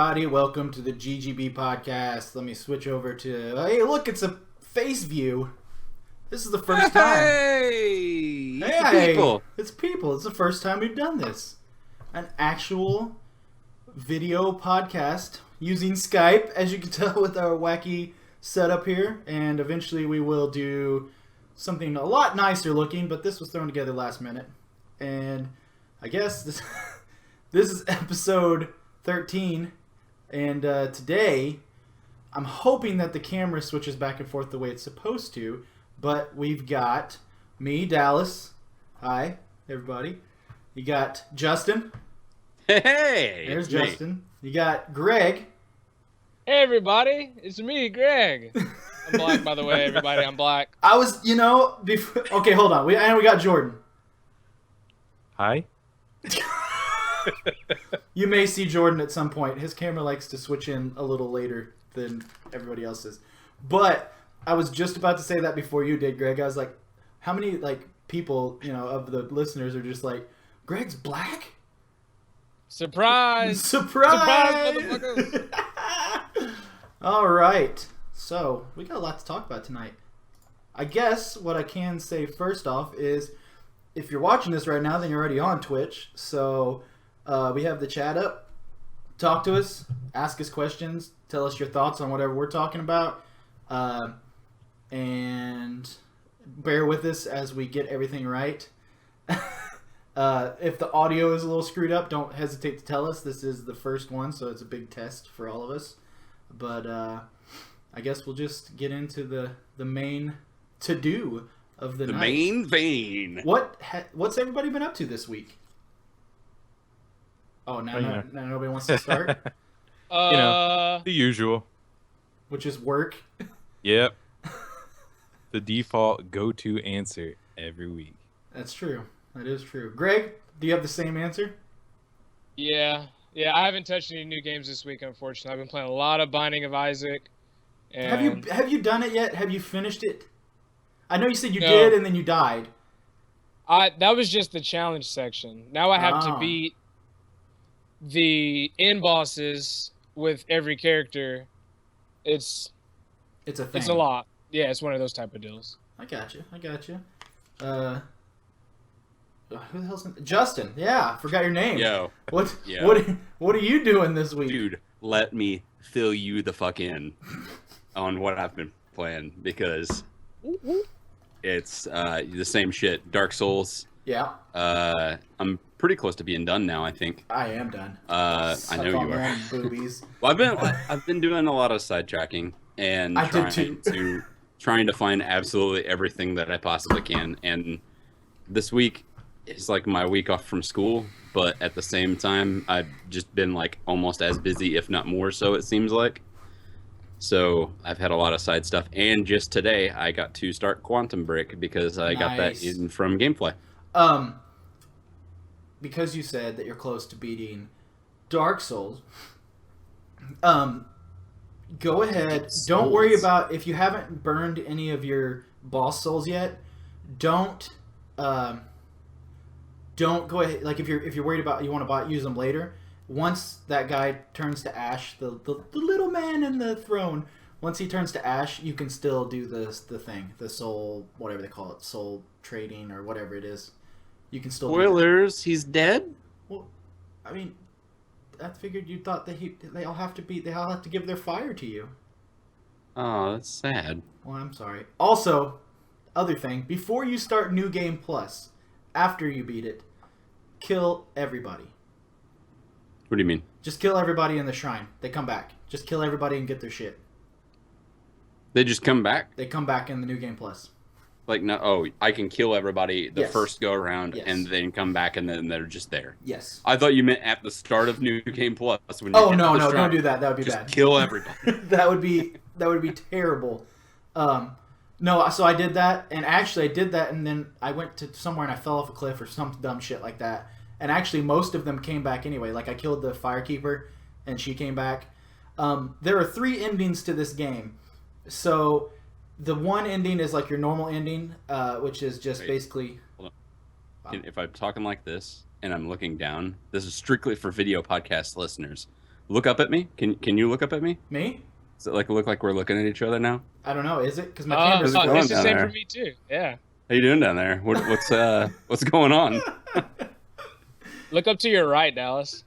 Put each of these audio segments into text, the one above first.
everybody. Welcome to the GGB Podcast. Let me switch over to... Hey, look, it's a face view. This is the first time. Hey! People. It's people. It's the first time we've done this. An actual video podcast using Skype, as you can tell with our wacky setup here. And eventually we will do something a lot nicer looking, but this was thrown together last minute. And I guess this is episode 13. And today, I'm hoping that the camera switches back and forth the way it's supposed to. But we've got me, Dallas. Hi, everybody. You got Justin. Hey! There's Justin. You got Greg. Hey, everybody. It's me, Greg. I'm black, by the way, everybody. I'm black. I was, before... Okay, hold on. We got Jordan. Hi. You may see Jordan at some point. His camera likes to switch in a little later than everybody else's. But I was just about to say that before you did, Greg. I was like, how many people, of the listeners are just like, Greg's black? Surprise! Surprise! Motherfuckers! All right. So, we got a lot to talk about tonight. I guess what I can say first off is, if you're watching this right now, then you're already on Twitch. So, we have the chat up. Talk to us. Ask us questions. Tell us your thoughts on whatever we're talking about. And bear with us as we get everything right. If the audio is a little screwed up, don't hesitate to tell us. This is the first one, so it's a big test for all of us. But I guess we'll just get into the main to-do of the night. The main vein. What's everybody been up to this week? Oh, now nobody wants to start? The usual. Which is work. Yep. The default go-to answer every week. That's true. That is true. Greg, do you have the same answer? Yeah. I haven't touched any new games this week, unfortunately. I've been playing a lot of Binding of Isaac. And... Have you done it yet? Have you finished it? I know you said you No. did and then you died. That was just the challenge section. Now I have to beat the end bosses with every character. It's a thing. It's a lot. Yeah, it's one of those type of deals. I got you. Who the hell's Justin? Yeah, forgot your name. Yo. What? Yo. What are you doing this week? Dude, let me fill you the fuck in on what I've been playing, because it's the ssame shit. Dark Souls. Yeah. I'm pretty close to being done now, I think. I am done. I know you are. Boobies. Well, I've been doing a lot of sidetracking and trying to find absolutely everything that I possibly can. And this week is like my week off from school, but at the same time, I've just been almost as busy, if not more so, it seems like. So I've had a lot of side stuff. And just today, I got to start Quantum Break because I got that in from Gamefly. Because you said that you're close to beating Dark Souls, go ahead. Don't worry about if you haven't burned any of your boss souls yet. Don't go ahead. If you're worried about you want to use them later. Once that guy turns to ash, the little man in the throne. Once he turns to ash, you can still do the thing, the soul, whatever they call it, soul trading or whatever it is. You can still. Spoilers. He's dead. Well, I mean, I figured you thought that they all have to give their fire to you. Oh, that's sad. Well, I'm sorry. Also, other thing, before you start New Game Plus, after you beat it, kill everybody. What do you mean? Just kill everybody in the shrine. They come back. Just kill everybody and get their shit. They just come back? They come back in the New Game Plus. I can kill everybody the first go around, Yes. and then come back, and then they're just there. Yes. I thought you meant at the start of New Game Plus. When you No, don't do that. That would be bad. Just kill everybody. That would be terrible. No, so I did that, and actually I did that, and then I went to somewhere and I fell off a cliff or some dumb shit like that. And actually, most of them came back anyway. I killed the Firekeeper, and she came back. There are 3 endings to this game. So, the one ending is your normal ending, which is just basically... Hold on. If I'm talking like this, and I'm looking down, this is strictly for video podcast listeners. look up at me? Can you look up at me? Me? Does it look like we're looking at each other now? I don't know. Is it? Because my camera's going it's the down same there. for me too. Yeah. How you doing down there? What's going on? Look up to your right, Dallas.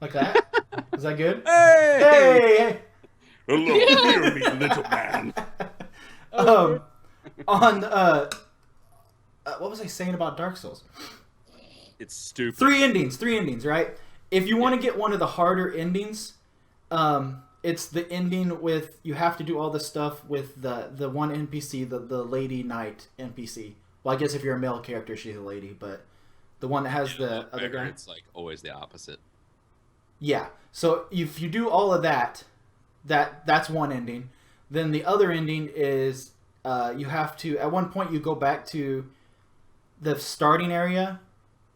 like that. Is that good? Hey! Hey! Hello, hear me, little man. On what was I saying about Dark Souls? It's stupid. Three endings, right? If you want to get one of the harder endings, it's the ending with you have to do all the stuff with the one NPC, the lady knight NPC. Well, I guess if you're a male character, she's a lady, but the one that has the other guy. It's like always the opposite. Yeah. So if you do all of that's one ending. Then the other ending is you have to at one point you go back to the starting area,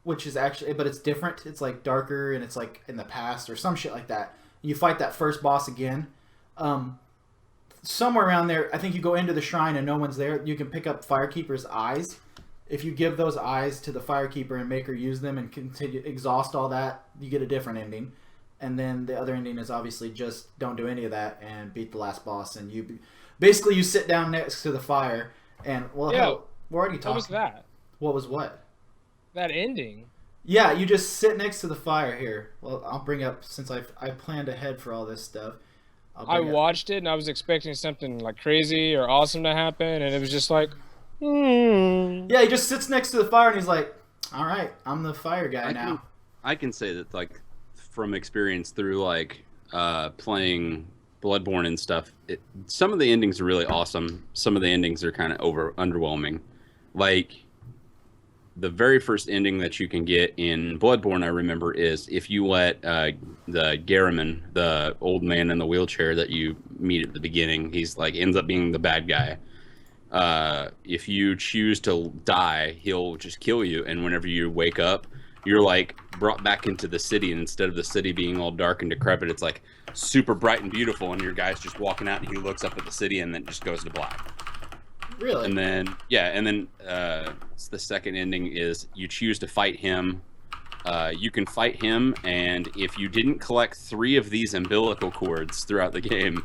which is actually but it's different. It's like darker and it's like in the past or some shit like that. You fight that first boss again. Somewhere around there, I think you go into the shrine and no one's there. You can pick up Firekeeper's eyes. If you give those eyes to the Firekeeper and make her use them and continue exhaust all that, you get a different ending. And then the other ending is obviously just don't do any of that and beat the last boss. And you basically you sit down next to the fire and hell, we're already talking. What was that? What was what? That ending. Yeah, you just sit next to the fire here. Well, I'll bring up since I planned ahead for all this stuff. I watched it and I was expecting something like crazy or awesome to happen, and it was just like, Yeah, he just sits next to the fire and he's like, "All right, I'm the fire guy now." I can say that from experience through playing Bloodborne and stuff. Some of the endings are really awesome. Some of the endings are kind of underwhelming. Like the very first ending that you can get in Bloodborne, I remember, is if you let the Garamond, the old man in the wheelchair that you meet at the beginning, he's ends up being the bad guy. If you choose to die, he'll just kill you, and whenever you wake up, you're brought back into the city, and instead of the city being all dark and decrepit, it's super bright and beautiful, and your guy's just walking out and he looks up at the city and then just goes to black. Really? And then the second ending is you choose to fight him. You can fight him, and if you didn't collect 3 of these umbilical cords throughout the game,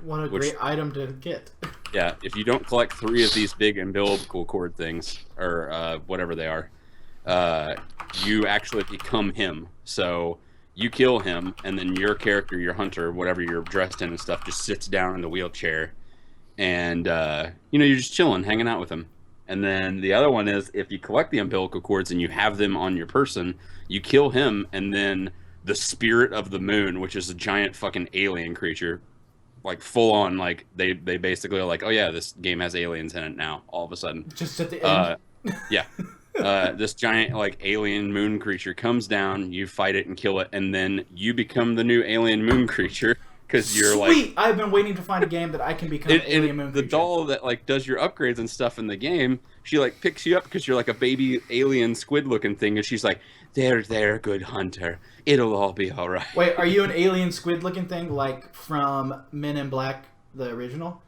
what a great item to get. Yeah, if you don't collect 3 of these big umbilical cord things, or whatever they are, you actually become him. So you kill him, and then your character, your hunter, whatever you're dressed in and stuff, just sits down in the wheelchair, and you're just chilling, hanging out with him. And then the other one is if you collect the umbilical cords and you have them on your person, you kill him, and then the Spirit of the Moon, which is a giant fucking alien creature, full on, they basically are oh yeah, this game has aliens in it now, all of a sudden. Just at the end? Yeah. This giant alien moon creature comes down, you fight it and kill it, and then you become the new alien moon creature. Because you're Sweet! I've been waiting to find a game that I can become an alien moon creature. The doll that does your upgrades and stuff in the game, she picks you up because you're a baby alien squid looking thing, and she's there, good hunter. It'll all be all right. Wait, are you an alien squid looking thing from Men in Black, the original?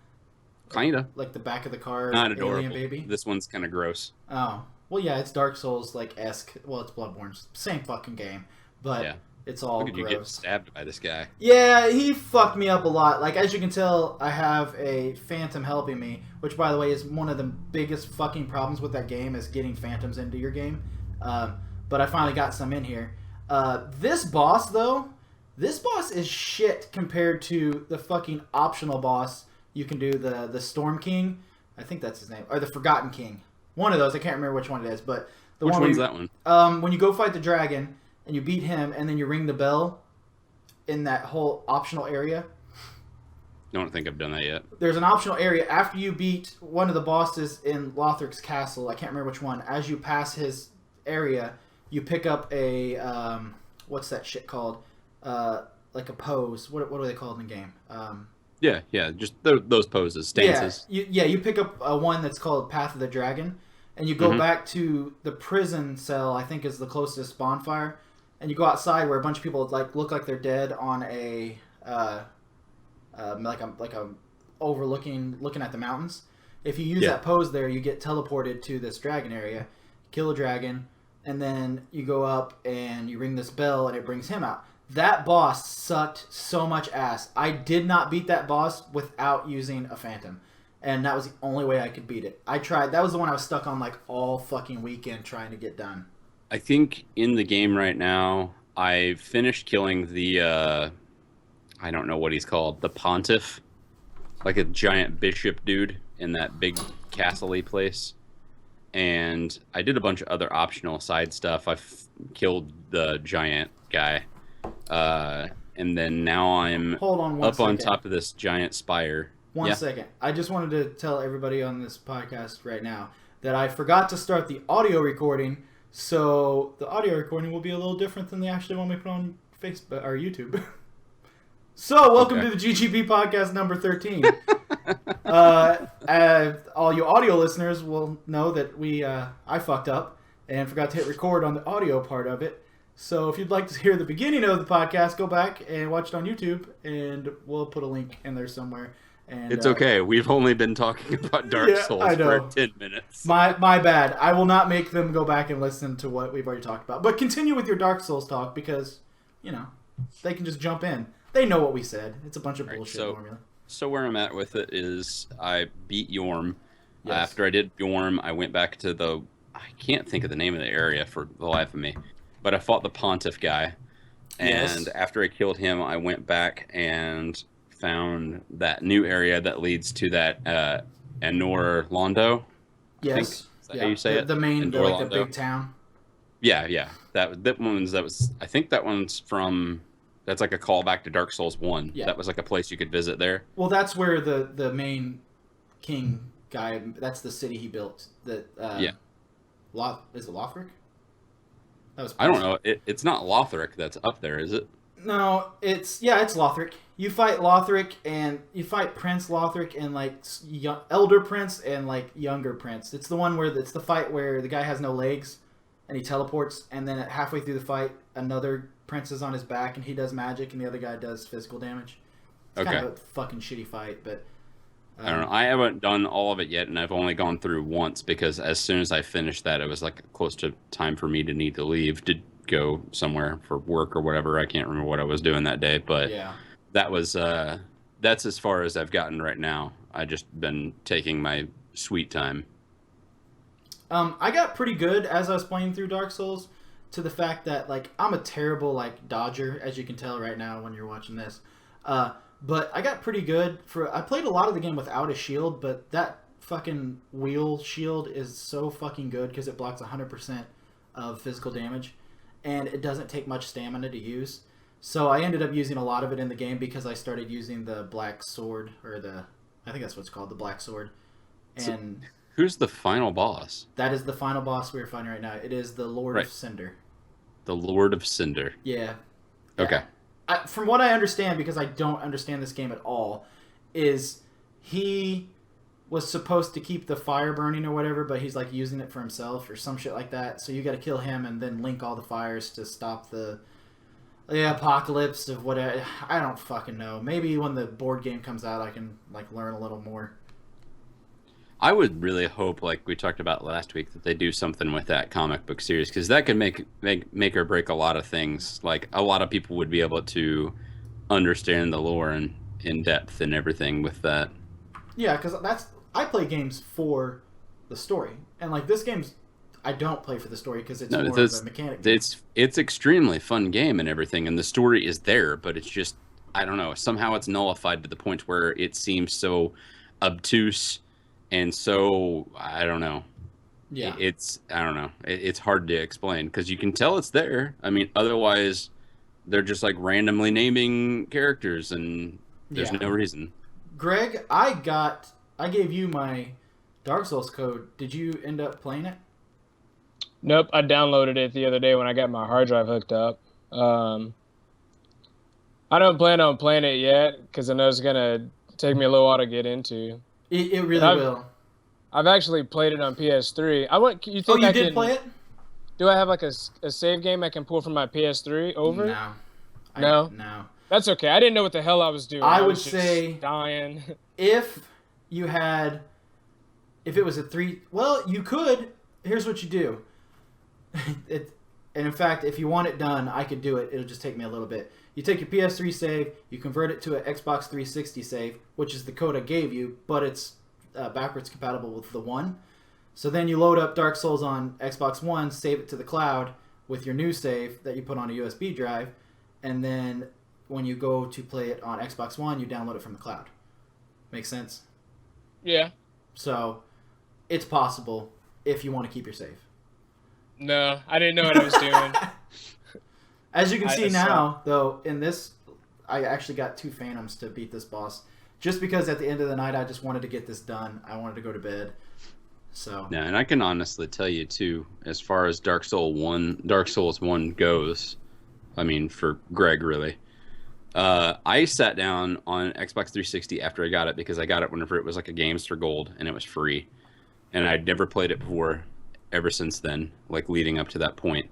Kinda. Like the back of the car, Not adorable. alien baby? This one's kind of gross. Oh. Well, yeah, it's Dark Souls esque. Well, it's Bloodborne, same fucking game, but. Yeah. It's all gross. You get stabbed by this guy. Yeah, he fucked me up a lot. As you can tell, I have a phantom helping me, which, by the way, is one of the biggest fucking problems with that game is getting phantoms into your game. But I finally got some in here. This boss is shit compared to the fucking optional boss you can do, the Storm King. I think that's his name. Or the Forgotten King. One of those. I can't remember which one it is. But which one's that one? When you go fight the dragon... and you beat him, and then you ring the bell in that whole optional area. Don't think I've done that yet. There's an optional area after you beat one of the bosses in Lothric's castle. I can't remember which one. As you pass his area, you pick up a what's that shit called? A pose. What are they called in the game? Yeah, just those poses, stances. Yeah, you pick up one that's called Path of the Dragon, and you go back to the prison cell. I think is the closest bonfire. And you go outside where a bunch of people look like they're dead on a looking at the mountains. If you use that pose there, you get teleported to this dragon area, kill a dragon, and then you go up and you ring this bell and it brings him out. That boss sucked so much ass. I did not beat that boss without using a phantom. And that was the only way I could beat it. I tried. That was the one I was stuck on like all fucking weekend trying to get done. I think in the game right now, I finished killing the, I don't know what he's called, the Pontiff. Like a giant bishop dude in that big castle-y place. And I did a bunch of other optional side stuff. I've killed the giant guy. And then now I'm up on top of this giant spire. One second. I just wanted to tell everybody on this podcast right now that I forgot to start the audio recording, so the audio recording will be a little different than the actual one we put on Facebook or YouTube. So, welcome to the GGB Podcast number 13. All you audio listeners will know that I fucked up and forgot to hit record on the audio part of it. So, if you'd like to hear the beginning of the podcast, go back and watch it on YouTube, and we'll put a link in there somewhere. And, it's okay. We've only been talking about Dark Souls for 10 minutes. My bad. I will not make them go back and listen to what we've already talked about. But continue with your Dark Souls talk because, they can just jump in. They know what we said. It's a bunch of bullshit formula. So where I'm at with it is I beat Yorm. Yes. After I did Yorm, I went back to I can't think of the name of the area for the life of me. But I fought the Pontiff guy. And after I killed him, I went back and found that new area that leads to that Anor Londo. Yes. Is that how you say it? The main, the big town. Yeah. I think that one's from, that's like a callback to Dark Souls 1. Yeah. That was like a place you could visit there. Well, that's where the main king guy, that's the city he built. Is it Lothric? I don't know. It's not Lothric that's up there, is it? No, it's Lothric. You fight Lothric and you fight Prince Lothric and like Elder Prince and like Younger Prince. It's the one where it's the fight where the guy has no legs and he teleports, and then halfway through the fight, another prince is on his back and he does magic and the other guy does physical damage. It's kind of a fucking shitty fight, but I don't know. I haven't done all of it yet, and I've only gone through once because as soon as I finished that, it was like close to time for me to need to leave to go somewhere for work or whatever. I can't remember what I was doing that day, but that was that's as far as I've gotten right now. I just been taking my sweet time. I got pretty good as I was playing through Dark Souls to the fact that like I'm a terrible like dodger, as you can tell right now when you're watching this. But I got pretty good I played a lot of the game without a shield, but that fucking wheel shield is so fucking good because it blocks 100% of physical damage, and it doesn't take much stamina to use. So I ended up using a lot of it in the game because I started using the black sword, or I think that's what it's called, the black sword. And who's the final boss? That is the final boss we're fighting right now. It is the Lord of Cinder. The Lord of Cinder. Yeah. Okay. From what I understand, because I don't understand this game at all, is he was supposed to keep the fire burning or whatever, but he's like using it for himself or some shit like that. So you got to kill him and then link all the fires to stop the apocalypse of whatever. I don't fucking know. Maybe when the board game comes out, I can like learn a little more. I would really hope, like we talked about last week, that they do something with that comic book series, because that could make or break a lot of things. Like, a lot of people would be able to understand the lore and in depth and everything with that. Yeah, because I play games for the story, and like this game's, I don't play for the story because it's more of a mechanic. It's extremely fun game and everything, and the story is there, but it's just, I don't know, somehow it's nullified to the point where it seems so obtuse. And so, I don't know. Yeah. I don't know. It's hard to explain because you can tell it's there. I mean, otherwise, they're just like randomly naming characters and there's no reason. Greg, I gave you my Dark Souls code. Did you end up playing it? Nope, I downloaded it the other day when I got my hard drive hooked up. I don't plan on playing it yet because I know it's going to take me a little while to get into. It really will. I've actually played it on PS3. You did play it? Do I have like a save game I can pull from my PS3 over? No. No. That's okay. I didn't know what the hell I was doing. I would say dying. If it was a 3, well, you could. Here's what you do. And in fact, if you want it done, I could do it. It'll just take me a little bit. You take your PS3 save, you convert it to an Xbox 360 save, which is the code I gave you, but it's backwards compatible with the one. So then you load up Dark Souls on Xbox One, save it to the cloud with your new save that you put on a USB drive, and then when you go to play it on Xbox One, you download it from the cloud. Make sense? Yeah. So it's possible if you want to keep your save. No, I didn't know what I was doing. As you can see now, though, in this, I actually got 2 Phantoms to beat this boss. Just because at the end of the night, I just wanted to get this done. I wanted to go to bed. So. Yeah, and I can honestly tell you, too, as far as Dark Souls 1 goes, I mean, for Greg, really, I sat down on Xbox 360 after I got it because I got it whenever it was like a Games for Gold, and it was free. And I'd never played it before ever since then, like leading up to that point.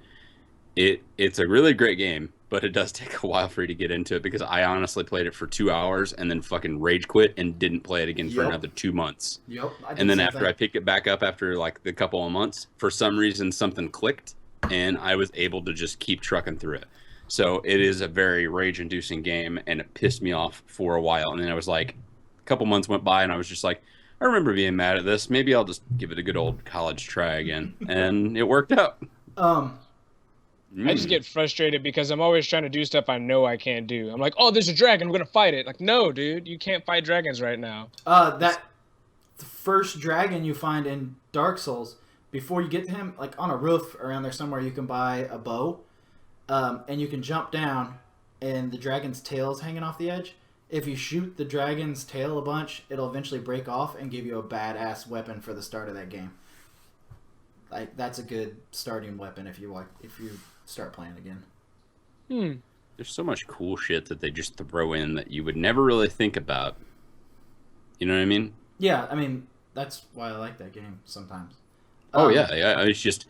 It's a really great game, but it does take a while for you to get into it because I honestly played it for 2 hours and then fucking rage quit and didn't play it again for another 2 months. Yep. And then after I picked it back up after like the couple of months, for some reason something clicked and I was able to just keep trucking through it. So it is a very rage-inducing game, and it pissed me off for a while. And then I was like, a couple months went by and I was just like, I remember being mad at this. Maybe I'll just give it a good old college try again. And it worked out. I just get frustrated because I'm always trying to do stuff I know I can't do. I'm like, oh, there's a dragon. I'm going to fight it. Like, no, dude, you can't fight dragons right now. The first dragon you find in Dark Souls, before you get to him, like on a roof around there somewhere, you can buy a bow. And you can jump down, and the dragon's tail's hanging off the edge. If you shoot the dragon's tail a bunch, it'll eventually break off and give you a badass weapon for the start of that game. Like, that's a good starting weapon if you start playing again. There's so much cool shit that they just throw in that you would never really think about. You know what I mean? Yeah, I mean, that's why I like that game sometimes. Yeah. It's just,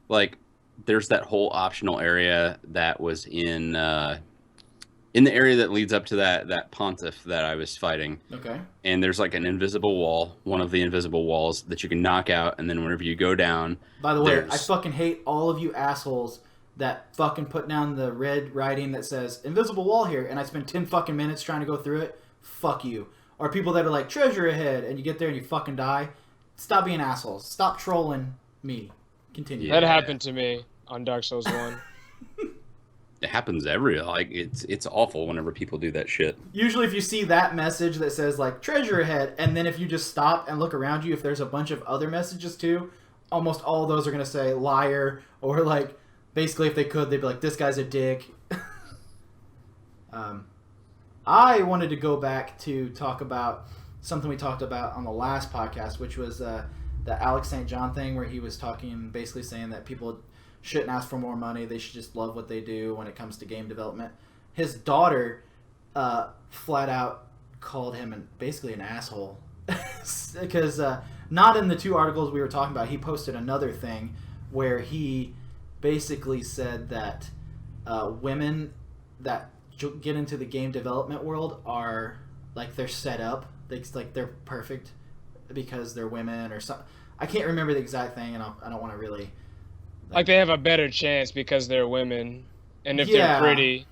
like, there's that whole optional area that was in the area that leads up to that pontiff that I was fighting. Okay. And there's like an invisible wall, one of the invisible walls that you can knock out, and then whenever you go down... By the way, I fucking hate all of you assholes that fucking put down the red writing that says, invisible wall here, and I spend 10 fucking minutes trying to go through it. Fuck you. Or people that are like, treasure ahead, and you get there and you fucking die. Stop being assholes. Stop trolling me. Continue. That happened to me on Dark Souls 1. It happens it's awful whenever people do that shit. Usually if you see that message that says like treasure ahead, and then if you just stop and look around you, if there's a bunch of other messages too, almost all of those are going to say liar, or like basically if they could, they'd be like, this guy's a dick. I wanted to go back to talk about something we talked about on the last podcast, which was the Alex St. John thing, where he was talking, basically saying that people shouldn't ask for more money. They should just love what they do when it comes to game development. His daughter flat out called him basically an asshole. Because not in the 2 articles we were talking about, he posted another thing where he basically said that women that get into the game development world are like, they're set up. They're perfect because they're women or something. I can't remember the exact thing, and I don't want to really... Like they have a better chance because they're women, and if they're pretty,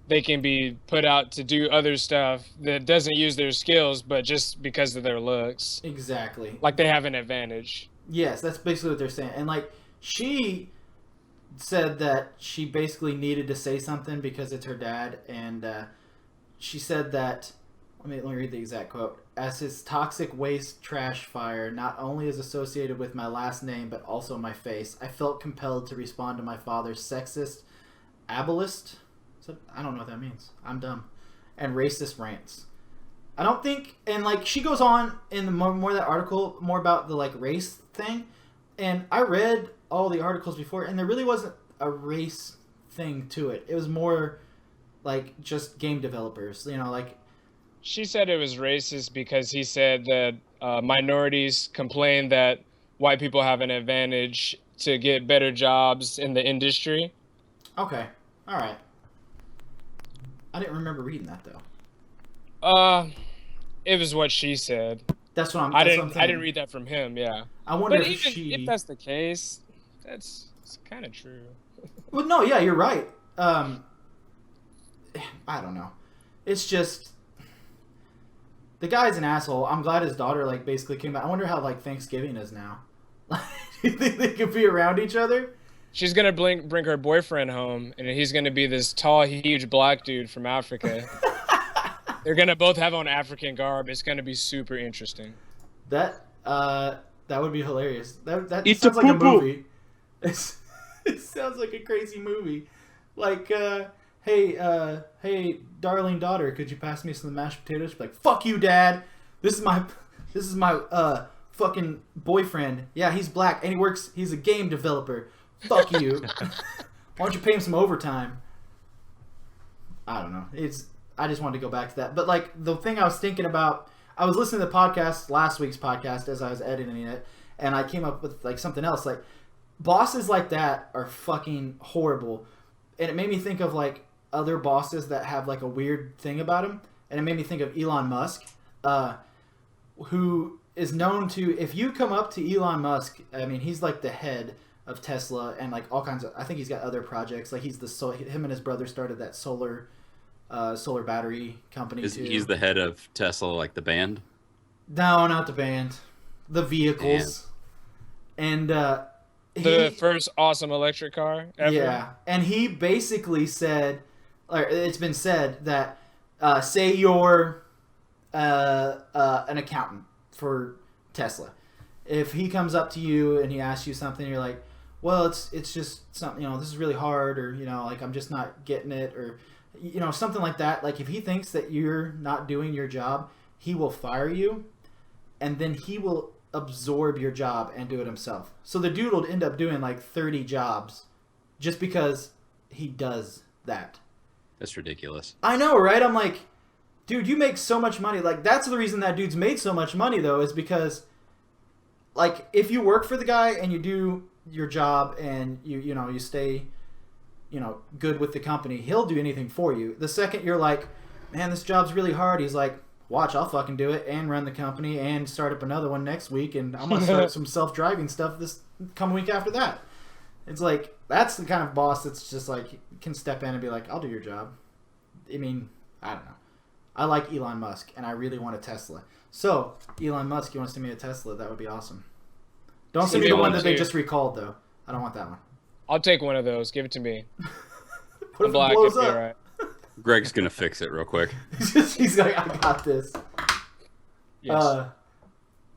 they can be put out to do other stuff that doesn't use their skills, but just because of their looks. Exactly. Like they have an advantage. Yes, that's basically what they're saying. And like, she said that she basically needed to say something because it's her dad, and she said that, let me read the exact quote. As his toxic waste trash fire not only is associated with my last name, but also my face, I felt compelled to respond to my father's sexist, ableist, I don't know what that means. I'm dumb. And racist rants. I don't think, and like, she goes on in the more of that article, more about the like race thing. And I read all the articles before, and there really wasn't a race thing to it. It was more like just game developers, like. She said it was racist because he said that minorities complain that white people have an advantage to get better jobs in the industry. Okay. All right. I didn't remember reading that, though. It was what she said. That's what I'm I didn't read that from him, yeah. I wonder if that's the case, it's kind of true. Well, no, yeah, you're right. I don't know. It's just the guy's an asshole. I'm glad his daughter like basically came back. I wonder how like Thanksgiving is now. Do you think they could be around each other? She's gonna bring her boyfriend home, and he's gonna be this tall, huge black dude from Africa. They're gonna both have on African garb. It's gonna be super interesting. That would be hilarious. That It's sounds a like a poo-poo. movie. It sounds like a crazy movie. Like, hey, darling daughter, could you pass me some mashed potatoes? She's like, fuck you, Dad. This is my fucking boyfriend. Yeah, he's black and he's a game developer. Fuck you. Why don't you pay him some overtime? I don't know. I just wanted to go back to that. But like the thing I was thinking about, I was listening to the podcast, last week's podcast, as I was editing it, and I came up with like something else. Like bosses like that are fucking horrible. And it made me think of like other bosses that have like a weird thing about him. And it made me think of Elon Musk, who is known to, if you come up to Elon Musk, I mean, he's like the head of Tesla and like all kinds of, I think he's got other projects. Like him and his brother started that solar battery company too. He's the head of Tesla, like the band? No, not the band. The vehicles. And the first awesome electric car ever. Yeah. And he basically said, or it's been said that say you're an accountant for Tesla. If he comes up to you and he asks you something, you're like, well, it's just something, this is really hard, or, like I'm just not getting it, or, something like that. Like if he thinks that you're not doing your job, he will fire you, and then he will absorb your job and do it himself. So the dude will end up doing like 30 jobs just because he does that. That's ridiculous. I know, right? I'm like, dude, you make so much money. Like that's the reason that dude's made so much money though, is because like if you work for the guy and you do your job and you stay good with the company, he'll do anything for you. The second you're like, man, this job's really hard, he's like, watch, I'll fucking do it and run the company and start up another one next week, and I'm gonna start some self-driving stuff this coming week after that. It's like that's the kind of boss that's just like can step in and be like, I'll do your job. I mean, I don't know. I like Elon Musk and I really want a Tesla. So Elon Musk, you want to send me a Tesla? That would be awesome. Don't send me the one that they just recalled though. I don't want that one. I'll take one of those. Give it to me. What if it blows up? Right. Greg's gonna fix it real quick. He's like, I got this. Yes.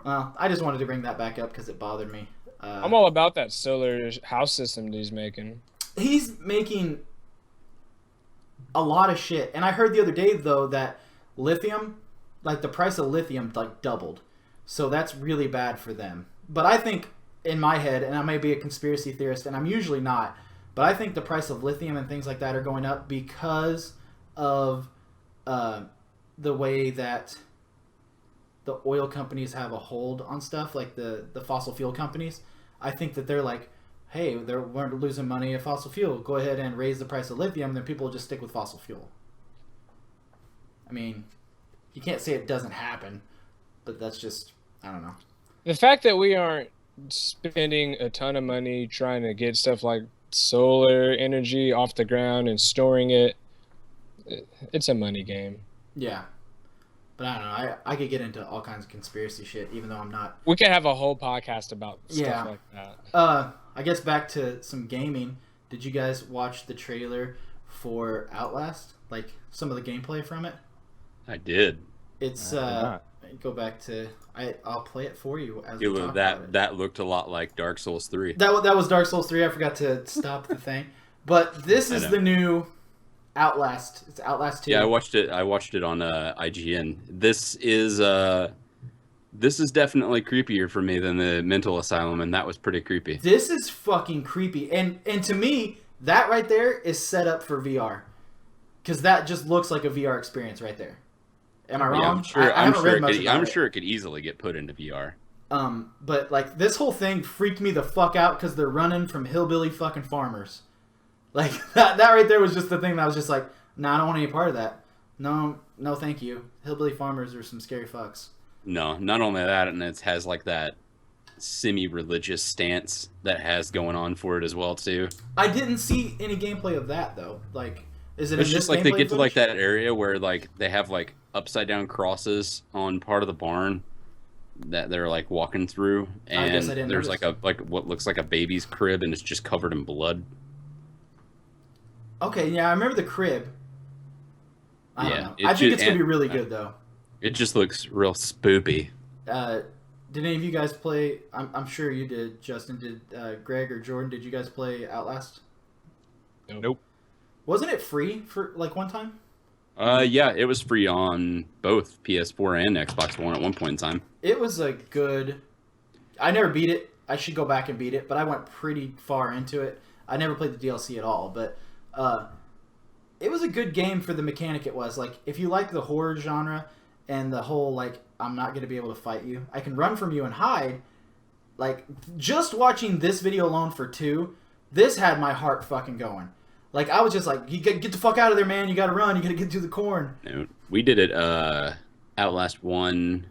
Well, I just wanted to bring that back up because it bothered me. I'm all about that solar house system that he's making. He's making a lot of shit. And I heard the other day, though, that lithium, like the price of lithium, like doubled. So that's really bad for them. But I think, in my head, and I may be a conspiracy theorist, and I'm usually not, but I think the price of lithium and things like that are going up because of the way that the oil companies have a hold on stuff, like the fossil fuel companies. I think that they're like, hey, we're losing money at fossil fuel. Go ahead and raise the price of lithium, then people will just stick with fossil fuel. I mean, you can't say it doesn't happen, but that's just, I don't know. The fact that we aren't spending a ton of money trying to get stuff like solar energy off the ground and storing it, it's a money game. Yeah. But I don't know. I could get into all kinds of conspiracy shit, even though I'm not. We could have a whole podcast about stuff like that. I guess back to some gaming. Did you guys watch the trailer for Outlast? Like some of the gameplay from it? I did. It's go back to I'll play it for you as we talk about it. That looked a lot like Dark Souls 3. That was Dark Souls 3. I forgot to stop the thing. But this is the new Outlast. It's Outlast 2. Yeah, I watched it on IGN. This is definitely creepier for me than the mental asylum, and that was pretty creepy. This is fucking creepy. And to me, that right there is set up for VR. Because that just looks like a VR experience right there. Am I wrong? Yeah, I'm sure it could easily get put into VR. But like this whole thing freaked me the fuck out because they're running from hillbilly fucking farmers. Like that right there was just the thing that I was just like, nah, I don't want any part of that. No, thank you. Hillbilly farmers are some scary fucks. No, not only that, and it has like that semi-religious stance that has going on for it as well too. I didn't see any gameplay of that though. Like, is it? It's in just this like they gameplay get to like footage? that area where like they have like upside down crosses on part of the barn that they're like walking through, I guess and I didn't there's notice. like what looks like a baby's crib, and it's just covered in blood. Okay, yeah, I remember the crib. I don't Yeah, know. it I think ju- it's gonna be and- really good though. It just looks real spoopy. Did any of you guys play? I'm sure you did. Justin, did Greg or Jordan? Did you guys play Outlast? Nope. Wasn't it free for like one time? Yeah, it was free on both PS4 and Xbox One at one point in time. It was a good. I never beat it. I should go back and beat it, but I went pretty far into it. I never played the DLC at all, but it was a good game for the mechanic it was. Like, if you like the horror genre and the whole, like, I'm not going to be able to fight you, I can run from you and hide. Like, just watching this video alone for 2, this had my heart fucking going. Like, I was just like, you get the fuck out of there, man. You got to run. You got to get to the corn. No, we did it Outlast 1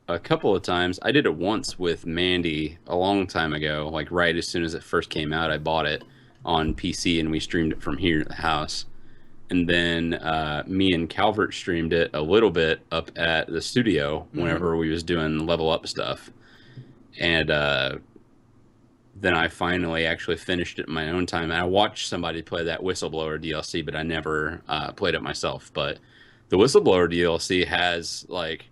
a couple of times. I did it once with Mandy a long time ago. Like, right as soon as it first came out, I bought it on PC and we streamed it from here at the house. And then me and Calvert streamed it a little bit up at the studio whenever we was doing level up stuff. And then I finally actually finished it in my own time. And I watched somebody play that Whistleblower DLC, but I never played it myself. But the Whistleblower DLC has like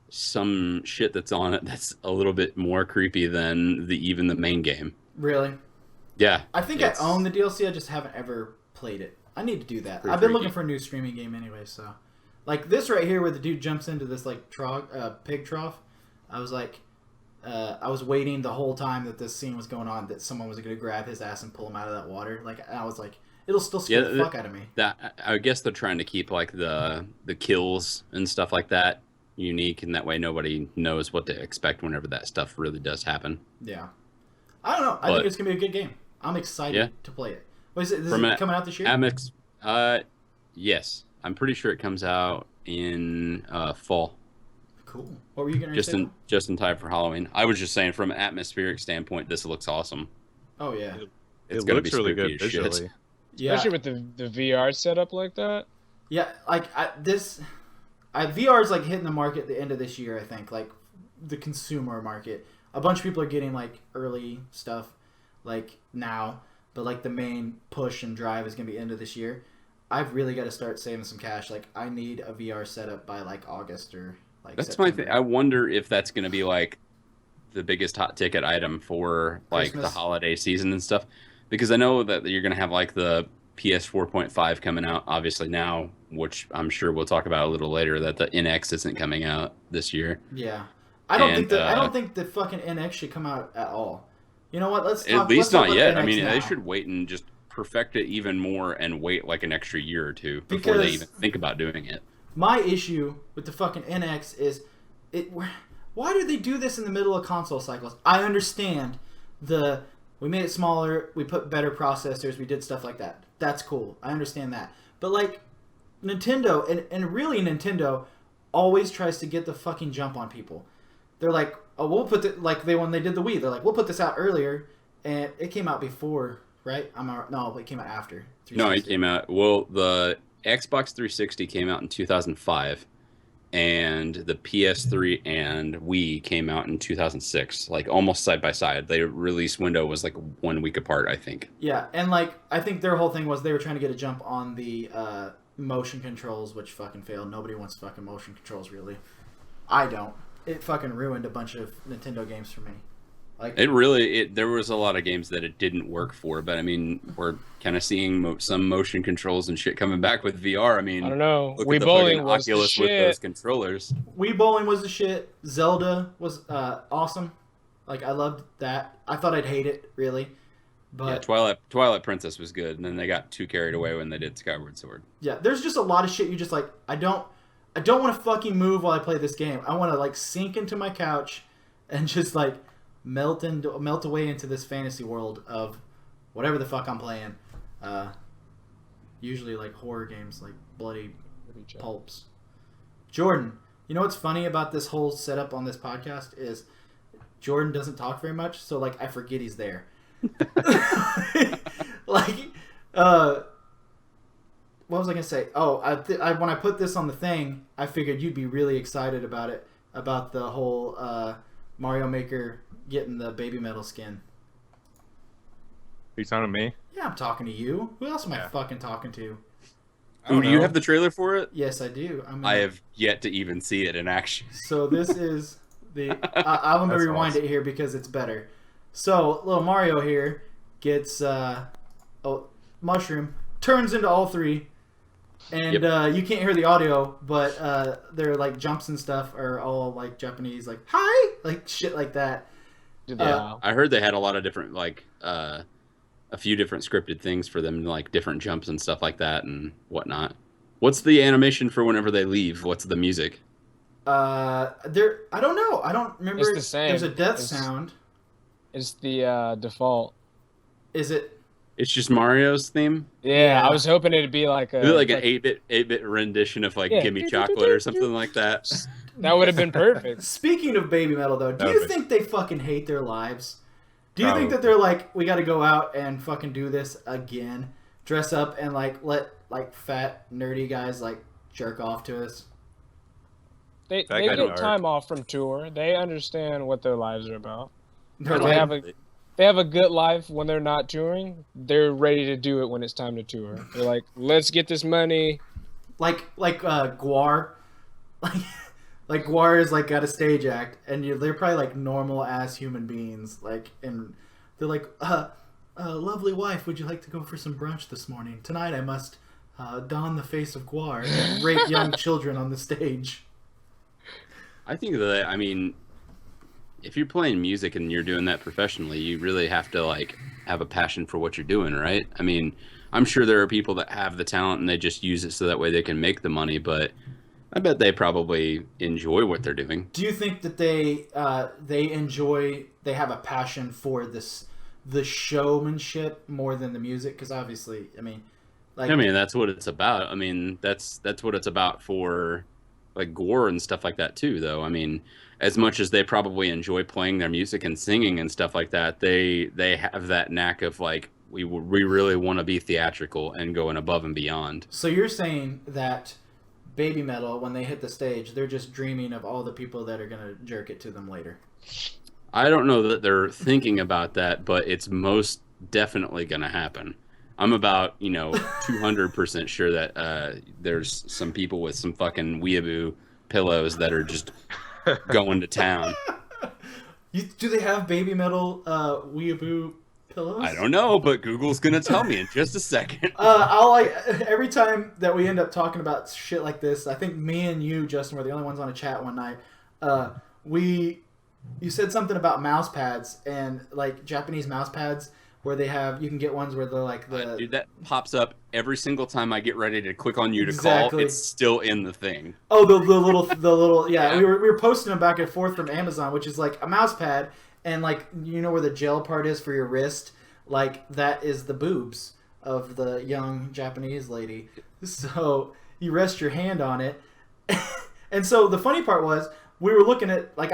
some shit that's on it that's a little bit more creepy than even the main game. Really? Yeah. I think I own the DLC. I just haven't ever played it. I need to do that. Pretty I've been freaky. looking for a new streaming game anyway, so. Like this right here where the dude jumps into this like pig trough. I was like, I was waiting the whole time that this scene was going on that someone was going to grab his ass and pull him out of that water. Like, I was like, it'll still scare the fuck out of me. That I guess they're trying to keep like the kills and stuff like that unique, and that way nobody knows what to expect whenever that stuff really does happen. Yeah. I don't know. I think it's going to be a good game. I'm excited to play it. What is it? Is it coming out this year? Yes. I'm pretty sure it comes out in fall. Cool. What were you going to say? Just in time for Halloween. I was just saying, from an atmospheric standpoint, this looks awesome. Oh yeah. It's It gonna looks be really spooky good as shit. visually. Yeah. Especially with the VR setup like that. Yeah, like VR is like hitting the market at the end of this year. I think like the consumer market. A bunch of people are getting like early stuff like now, but like the main push and drive is gonna be end of this year. I've really got to start saving some cash. Like I need a VR setup by like August or like. That's September. my thing. I wonder if that's gonna be like the biggest hot ticket item for like Christmas. the holiday season and stuff, because I know that you're gonna have like the PS 4.5 coming out obviously now, which I'm sure we'll talk about a little later, that the NX isn't coming out this year. Yeah, I don't think the fucking NX should come out at all. You know what? Let's talk. At least let's talk not about yet. NX I mean, now. they should wait and just perfect it even more and wait like an extra year or two before Because they even think about doing it. My issue with the fucking NX is why do they do this in the middle of console cycles? I understand we made it smaller, we put better processors, we did stuff like that. That's cool. I understand that. But like Nintendo and really Nintendo always tries to get the fucking jump on people. They're like, "Oh, we'll put when they did the Wii, they're like, "We'll put this out earlier." And it came out before, right? No, it came out after. No, 360. it came out. Well, the Xbox 360 came out in 2005, and the PS3 and Wii came out in 2006, like almost side by side. Their release window was like 1 week apart, I think. Yeah, and like I think their whole thing was they were trying to get a jump on the motion controls, which fucking failed. Nobody wants fucking motion controls, really. I don't. It fucking ruined a bunch of Nintendo games for me. Like There was a lot of games that it didn't work for, but I mean, we're kind of seeing some motion controls and shit coming back with VR. I mean, I don't know. Look Wii at the Bowling fucking was the Oculus with shit. those controllers. Wii Bowling was the shit. Zelda was awesome. Like I loved that. I thought I'd hate it really, but Yeah, Twilight Princess was good, and then they got too carried away when they did Skyward Sword. yeah, there's just a lot of shit you just like. I don't want to fucking move while I play this game. I want to like sink into my couch and just like melt away into this fantasy world of whatever the fuck I'm playing. Usually like horror games, like bloody pulps. Jordan, you know what's funny about this whole setup on this podcast is Jordan doesn't talk very much, so like I forget he's there. Like, what was I gonna say? Oh, when I put this on the thing, I figured you'd be really excited about it, about the whole Mario Maker getting the baby metal skin. Are you talking to me? Yeah, I'm talking to you. Who else am I fucking talking to? Ooh, do you have the trailer for it? Yes, I do. I have yet to even see it in action. So this is the... I'm going to rewind it here because it's better. So, little Mario here gets a mushroom, turns into all three, and you can't hear the audio, but their like jumps and stuff are all like Japanese, like, hi! Like shit like that. I heard they had a lot of different, like... a few different scripted things for them, like different jumps and stuff like that and whatnot. What's the animation for whenever they leave? What's the music? I don't know. I don't remember. It's the same. There's a death sound. It's the default. Is it? It's just Mario's theme? Yeah, I was hoping it'd be like a... Is it like an 8-bit rendition of like Gimme Chocolate or something like that? That would have been perfect. Speaking of baby metal though, do you think they fucking hate their lives? Do you think that they're like, we got to go out and fucking do this again, dress up and like let like fat nerdy guys like jerk off to us? They get time off from tour. They understand what their lives are about. They have a good life when they're not touring. They're ready to do it when it's time to tour. They're like, let's get this money. Like Guar, like Guar is like got a stage act, and they're probably like normal ass human beings. Like, and they're like, lovely wife, would you like to go for some brunch this morning? Tonight I must don the face of Guar and rape young children on the stage. I think that, I mean, if you're playing music and you're doing that professionally, you really have to like have a passion for what you're doing, right? I mean, I'm sure there are people that have the talent and they just use it so that way they can make the money, but I bet they probably enjoy what they're doing. Do you think that they have a passion for the showmanship more than the music? Because obviously, I mean, that's what it's about. I mean, that's what it's about for like Gore and stuff like that too, though. I mean, as much as they probably enjoy playing their music and singing and stuff like that, they have that knack of like, we really want to be theatrical and going above and beyond. So you're saying that baby metal, when they hit the stage, they're just dreaming of all the people that are going to jerk it to them later? I don't know that they're thinking about that, but it's most definitely going to happen. I'm about, 200% sure that there's some people with some fucking weeaboo pillows that are just going to town. Do they have baby metal weeaboo pillows? I don't know, but Google's going to tell me in just a second. Every time that we end up talking about shit like this, I think me and you, Justin, were the only ones on a chat one night. You said something about mouse pads and like Japanese mouse pads where you can get ones where they're like dude, that pops up every single time I get ready to click on you to call. It's still in the thing. Oh, the little yeah. We were posting them back and forth from Amazon, which is like a mouse pad, and like where the gel part is for your wrist, like that is the boobs of the young Japanese lady. So you rest your hand on it, and so the funny part was I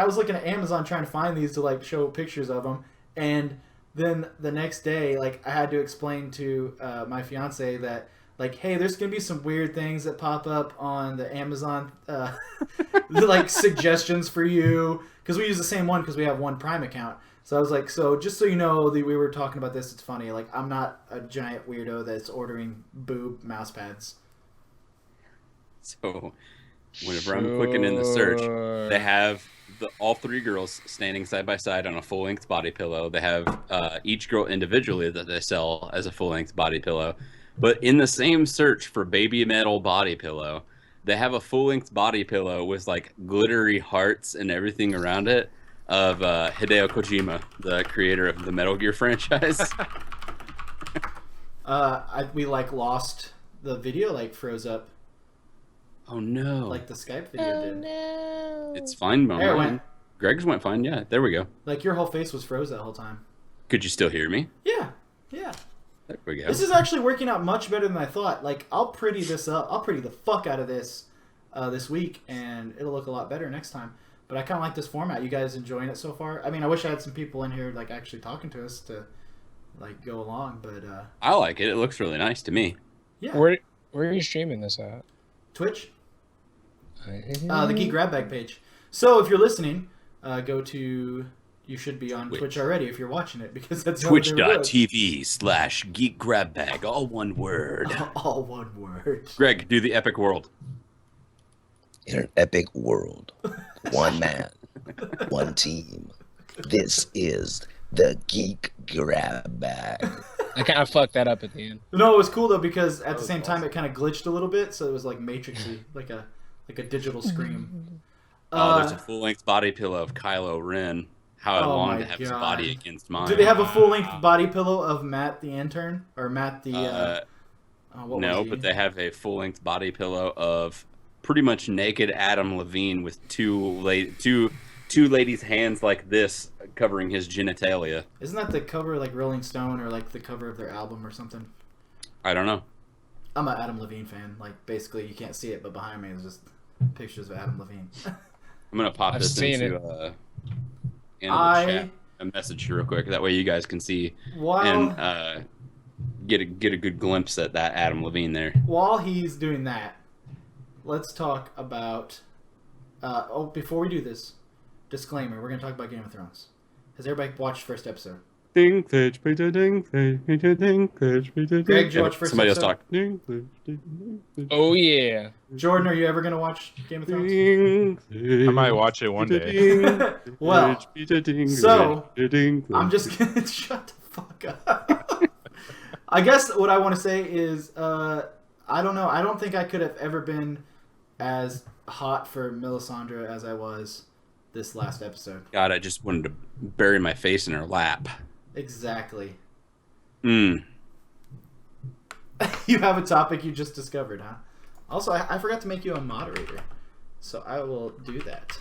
was looking at Amazon trying to find these to like show pictures of them, and then the next day, like I had to explain to my fiance that like, hey, there's gonna be some weird things that pop up on the Amazon, like suggestions for you, because we use the same one because we have one Prime account. So I was like, so just so you know that we were talking about this, it's funny. Like I'm not a giant weirdo that's ordering boob mouse pads. So whenever I'm clicking in the search, they have all three girls standing side by side on a full-length body pillow. They have each girl individually that they sell as a full-length body pillow. But in the same search for baby metal body pillow, they have a full-length body pillow with like glittery hearts and everything around it of Hideo Kojima, the creator of the Metal Gear franchise. We like lost the video, like froze up. Oh no! Like the Skype video did. No! It's fine, Mom. There it went. Greg's went fine. Yeah, there we go. Like your whole face was froze that whole time. Could you still hear me? Yeah. There we go. This is actually working out much better than I thought. Like I'll pretty this up. I'll pretty the fuck out of this this week, and it'll look a lot better next time. But I kind of like this format. You guys enjoying it so far? I mean, I wish I had some people in here like actually talking to us to like go along, but I like it. It looks really nice to me. Yeah. Where are you streaming this at? Twitch. The Geek Grab Bag page. So if you're listening, go to. You should be on Twitch already if you're watching it, because that's Twitch.tv/Geek Grab Bag. All one word. All one word. Greg, do the epic world. In an epic world, one man, one team. This is the Geek Grab Bag. I kind of fucked that up at the end. No, it was cool though, because at the same time it kind of glitched a little bit, so it was like Matrixy, like a digital scream. There's a full-length body pillow of Kylo Ren. How I long to have his body against mine. Do they have a full-length body pillow of Matt the intern or Matt the? No, but they have a full-length body pillow of pretty much naked Adam Levine with two ladies' hands like this covering his genitalia. Isn't that the cover like Rolling Stone or like the cover of their album or something? I don't know. I'm an Adam Levine fan. Like basically, you can't see it, but behind me is just pictures of Adam Levine. I'm gonna pop this into the chat, a message real quick. That way you guys can see and get a good glimpse at that Adam Levine there. While he's doing that, let's talk about. Before we do this, disclaimer: we're gonna talk about Game of Thrones. Has everybody watched first episode? Greg, did you watch first Somebody else episode? talk. Oh yeah. Jordan, are you ever gonna watch Game of Thrones? I might watch it one day. Well, so I'm just gonna shut the fuck up. I guess what I want to say is, I don't know. I don't think I could have ever been as hot for Melisandre as I was this last episode. God, I just wanted to bury my face in her lap. Exactly. You have a topic you just discovered, huh? Also, I forgot to make you a moderator, so I will do that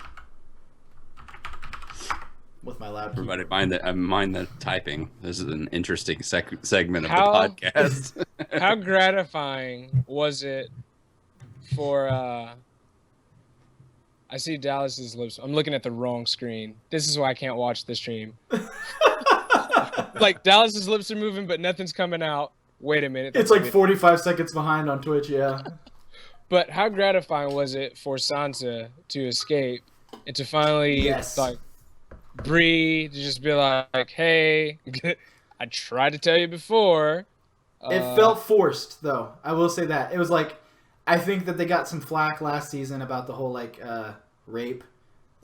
with my loud keyboard. Everybody mind the typing. This is an interesting segment of the podcast. How gratifying was it for... I see Dallas's lips. I'm looking at the wrong screen. This is why I can't watch the stream. Like, Dallas's lips are moving, but nothing's coming out. Wait a minute. It's like 45 seconds behind on Twitch, yeah. But how gratifying was it for Sansa to escape and to finally, like, breathe, to just be like, hey, I tried to tell you before. It felt forced, though. I will say that. It was like, I think that they got some flack last season about the whole, like, rape,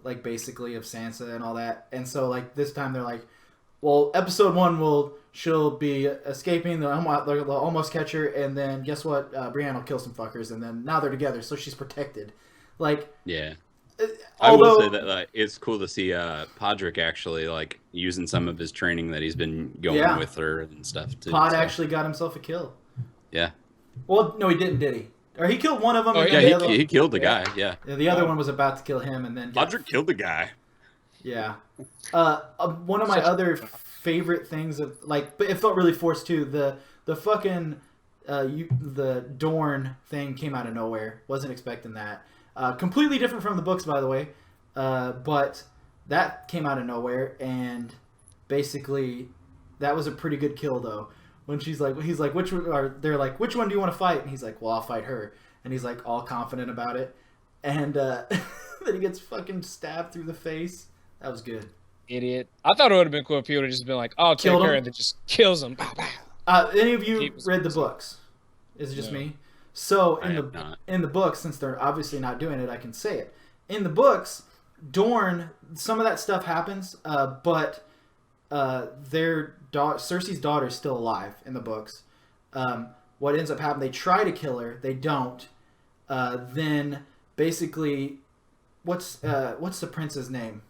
like, basically, of Sansa and all that. And so, like, this time they're like, well, episode 1 she'll be escaping, they'll almost catch her, and then guess what? Brienne will kill some fuckers, and then now they're together, so she's protected. Like, yeah. I will say that like, it's cool to see Podrick actually like using some of his training that he's been going with her and stuff. Pod actually got himself a kill. Yeah. Well, no, he didn't, did he? Or he killed one of them. Oh, yeah, he killed the guy, yeah. The other one was about to kill him, and then... Podrick killed the guy. Yeah. One of my other favorite things of like, but it felt really forced too. The fucking the Dorne thing came out of nowhere. Wasn't expecting that. Completely different from the books, by the way. But that came out of nowhere, and basically that was a pretty good kill though. When he's like, they're like, which one do you want to fight? And he's like, well, I'll fight her. And he's like all confident about it, and then he gets fucking stabbed through the face. That was good. Idiot. I thought it would have been cool if he would have just been like, "Oh, take her," and then just kills him. Any of you read the books? Is it just me? So in the books, since they're obviously not doing it, I can say it. In the books, Dorne, some of that stuff happens, but Cersei's daughter is still alive in the books. What ends up happening? They try to kill her. They don't. Then basically, what's the prince's name?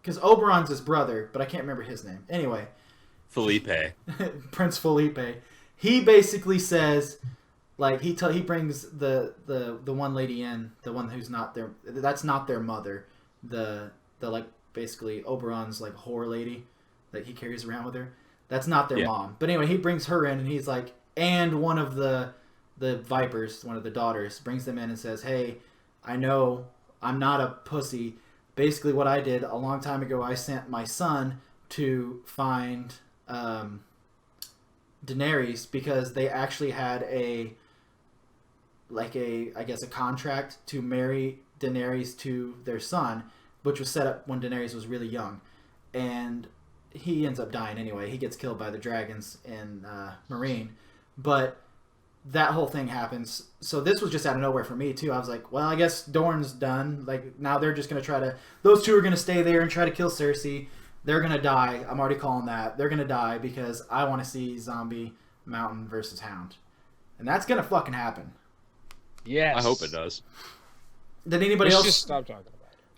Because Oberon's his brother, but I can't remember his name. Anyway. Felipe. Prince Felipe. He basically says, like, he brings the one lady in, the one who's not their, that's not their mother. The like, basically, Oberon's, like, whore lady that he carries around with her. That's not their mom. But anyway, he brings her in, and he's like, and one of the Vipers, one of the daughters, brings them in and says, hey, I know I'm not a pussy, basically what I did a long time ago, I sent my son to find Daenerys because they actually had a contract to marry Daenerys to their son, which was set up when Daenerys was really young. And he ends up dying anyway. He gets killed by the dragons in Meereen. But that whole thing happens. So this was just out of nowhere for me, too. I was like, well, I guess Dorne's done. Like, now they're just going to try to... Those two are going to stay there and try to kill Cersei. They're going to die. I'm already calling that. They're going to die because I want to see Zombie Mountain versus Hound. And that's going to fucking happen. Yes. I hope it does. Did anybody else... just stop talking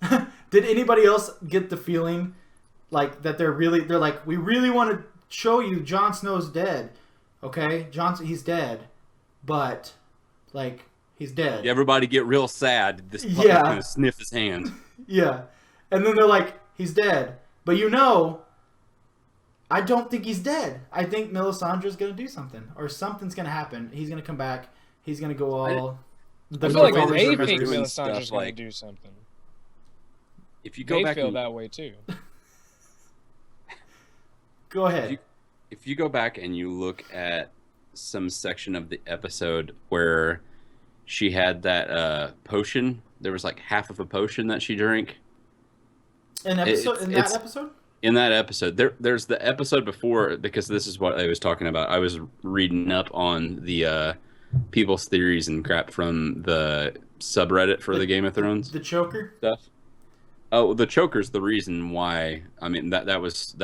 about it. Did anybody else get the feeling like that they're like, we really want to show you Jon Snow's dead. Okay? He's dead. But, like, he's dead. Everybody get real sad. This puppy's gonna sniff his hand. Yeah. And then they're like, he's dead. But I don't think he's dead. I think Melisandre's going to do something. Or something's going to happen. He's going to come back. He's going to go all... I feel like they think Melisandre's going to do something. If you go back, they feel that way too. Go ahead. If you go back and you look at some section of the episode where she had that potion, there was like half of a potion that she drank. In that episode? In that episode. There's the episode before, because this is what I was talking about. I was reading up on the people's theories and crap from the subreddit for the Game of Thrones. The choker stuff. Oh, the choker's the reason why. I mean, that was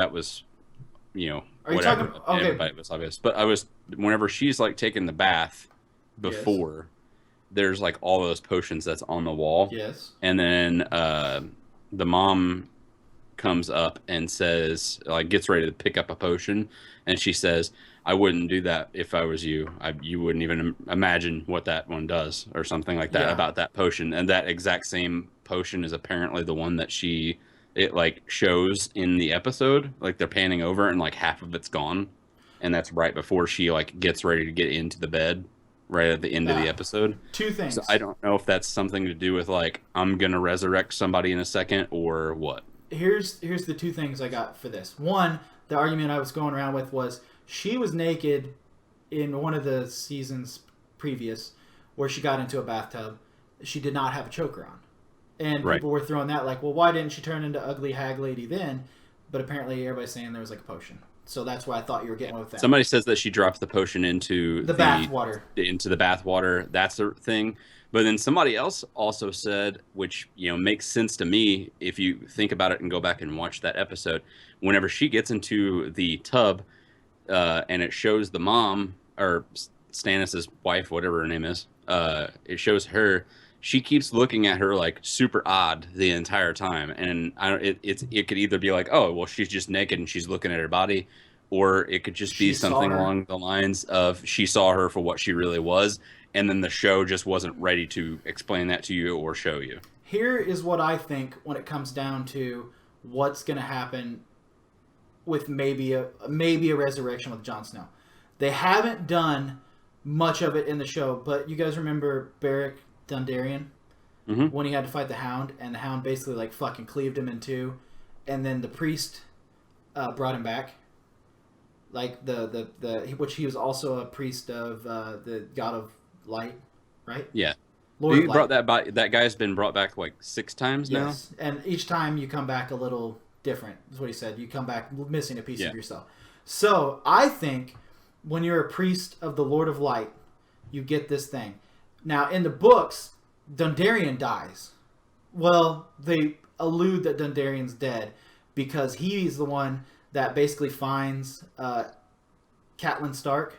you know, are you whatever. Talking, okay. Everybody was obvious. But whenever she's like taking the bath before, there's like all those potions that's on the wall. Yes. And then the mom comes up and says, like, gets ready to pick up a potion, and she says, I wouldn't do that if I was you. You wouldn't even imagine what that one does, or something like that about that potion. And that exact same potion is apparently the one that it like shows in the episode. Like, they're panning over and like half of it's gone, and that's right before she like gets ready to get into the bed, right at the end of the episode. Two things. So I don't know if that's something to do with like, I'm gonna resurrect somebody in a second, or what. Here's the two things I got for this. One, the argument I was going around with was she was naked in one of the seasons previous where she got into a bathtub. She did not have a choker on. And people were throwing that like, well, why didn't she turn into ugly hag lady then? But apparently everybody's saying there was like a potion. So that's why I thought you were getting with that. Somebody says that she drops the potion into the bath water. Into the bath water. That's a thing. But then somebody else also said, which, you know, makes sense to me if you think about it and go back and watch that episode, whenever she gets into the tub and it shows the mom, or Stannis' wife, whatever her name is, it shows her, she keeps looking at her like super odd the entire time. And it could either be like, oh, well, she's just naked and she's looking at her body, or it could just be something along the lines of she saw her for what she really was, and then the show just wasn't ready to explain that to you or show you. Here is what I think when it comes down to what's going to happen with maybe a resurrection with Jon Snow. They haven't done much of it in the show, but you guys remember Beric Dondarrion? Mm-hmm. When he had to fight the Hound, and the Hound basically like fucking cleaved him in two, and then the priest brought him back. Like which he was also a priest of the God of Light, right? Yeah. Lord he brought that guy's been brought back like 6 times now. Yes, and each time you come back a little different. Is what he said. You come back missing a piece of yourself. So I think when you're a priest of the Lord of Light, you get this thing. Now in the books, Dondarrion dies. Well, they allude that Dondarrion's dead because he's the one that basically finds Catelyn Stark,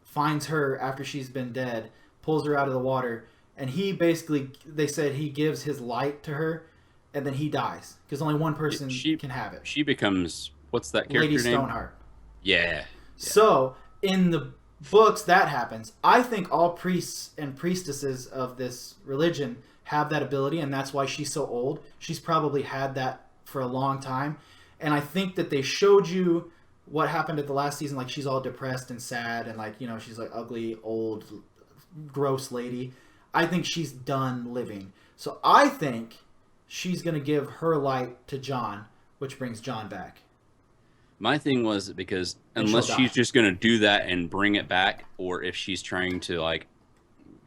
finds her after she's been dead, pulls her out of the water, and he basically, they said he gives his light to her, and then he dies because only one person can have it. She becomes, what's that character Lady name? Stoneheart. Yeah. So in the books that happens. I think all priests and priestesses of this religion have that ability, and that's why she's so old. She's probably had that for a long time. And I think that they showed you what happened at the last season, like she's all depressed and sad and like, you know, she's like ugly, old, gross lady. I think she's done living. So I think she's going to give her light to John, which brings John back. My thing was because unless she's just going to do that and bring it back, or if she's trying to, like,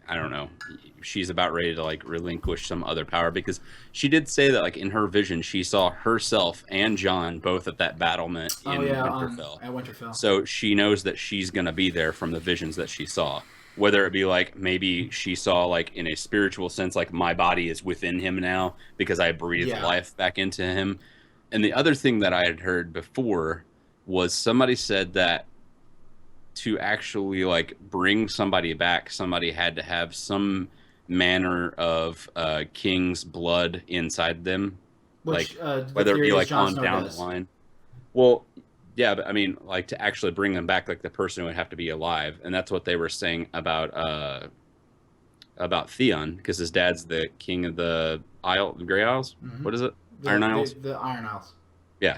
I don't know, she's about ready to, like, relinquish some other power, because she did say that, like, in her vision, she saw herself and John both at that battlement in Winterfell. At Winterfell. So she knows that she's going to be there from the visions that she saw. Whether it be, like, maybe she saw, like, in a spiritual sense, like, my body is within him now because I breathed life back into him. And the other thing that I had heard before was somebody said that to actually, like, bring somebody back, somebody had to have some manner of king's blood inside them. Which, like, whether it be, like, on down the line. Well, yeah, but I mean, like, to actually bring them back, like, the person would have to be alive. And that's what they were saying about Theon, because his dad's the king of the Grey Isles. Mm-hmm. What is it? Iron Isles? The Iron Isles. Yeah.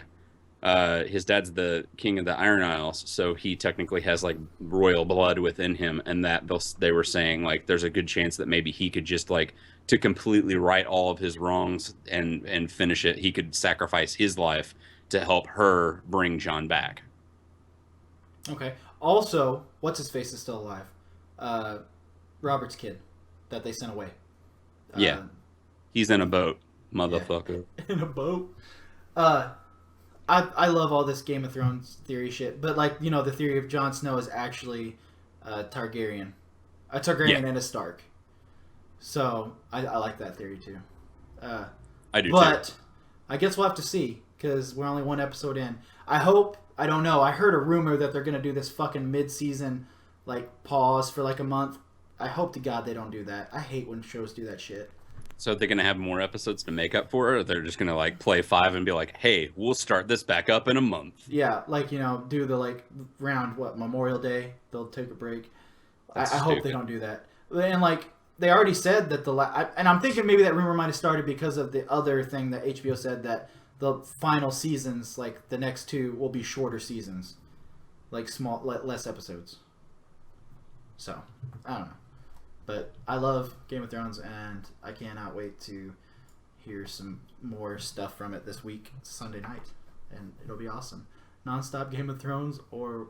His dad's the king of the Iron Isles, so he technically has, like, royal blood within him, and that they were saying, like, there's a good chance that maybe he could just, like, to completely right all of his wrongs and finish it, he could sacrifice his life to help her bring John back. Okay. Also, what's-his-face is still alive. Robert's kid that they sent away. Yeah. He's in a boat, motherfucker. Yeah. In a boat. I love all this Game of Thrones theory shit, but, like, you know, the theory of Jon Snow is actually Targaryen. A Targaryen and a Stark. So, I like that theory, too. I do, but too. I guess we'll have to see, because we're only one episode in. I don't know, I heard a rumor that they're going to do this fucking mid-season, like, pause for, like, a month. I hope to God they don't do that. I hate when shows do that shit. So they're going to have more episodes to make up for it, or they're just going to, like, play 5 and be like, hey, we'll start this back up in a month? Yeah, like, you know, do the, like, round, Memorial Day, they'll take a break. I hope they don't do that. And, like, they already said that and I'm thinking maybe that rumor might have started because of the other thing that HBO said, that the final seasons, like, the next 2, will be shorter seasons. Like, less episodes. So, I don't know. But I love Game of Thrones, and I cannot wait to hear some more stuff from it this week, Sunday night. And it'll be awesome. Non-stop Game of Thrones, or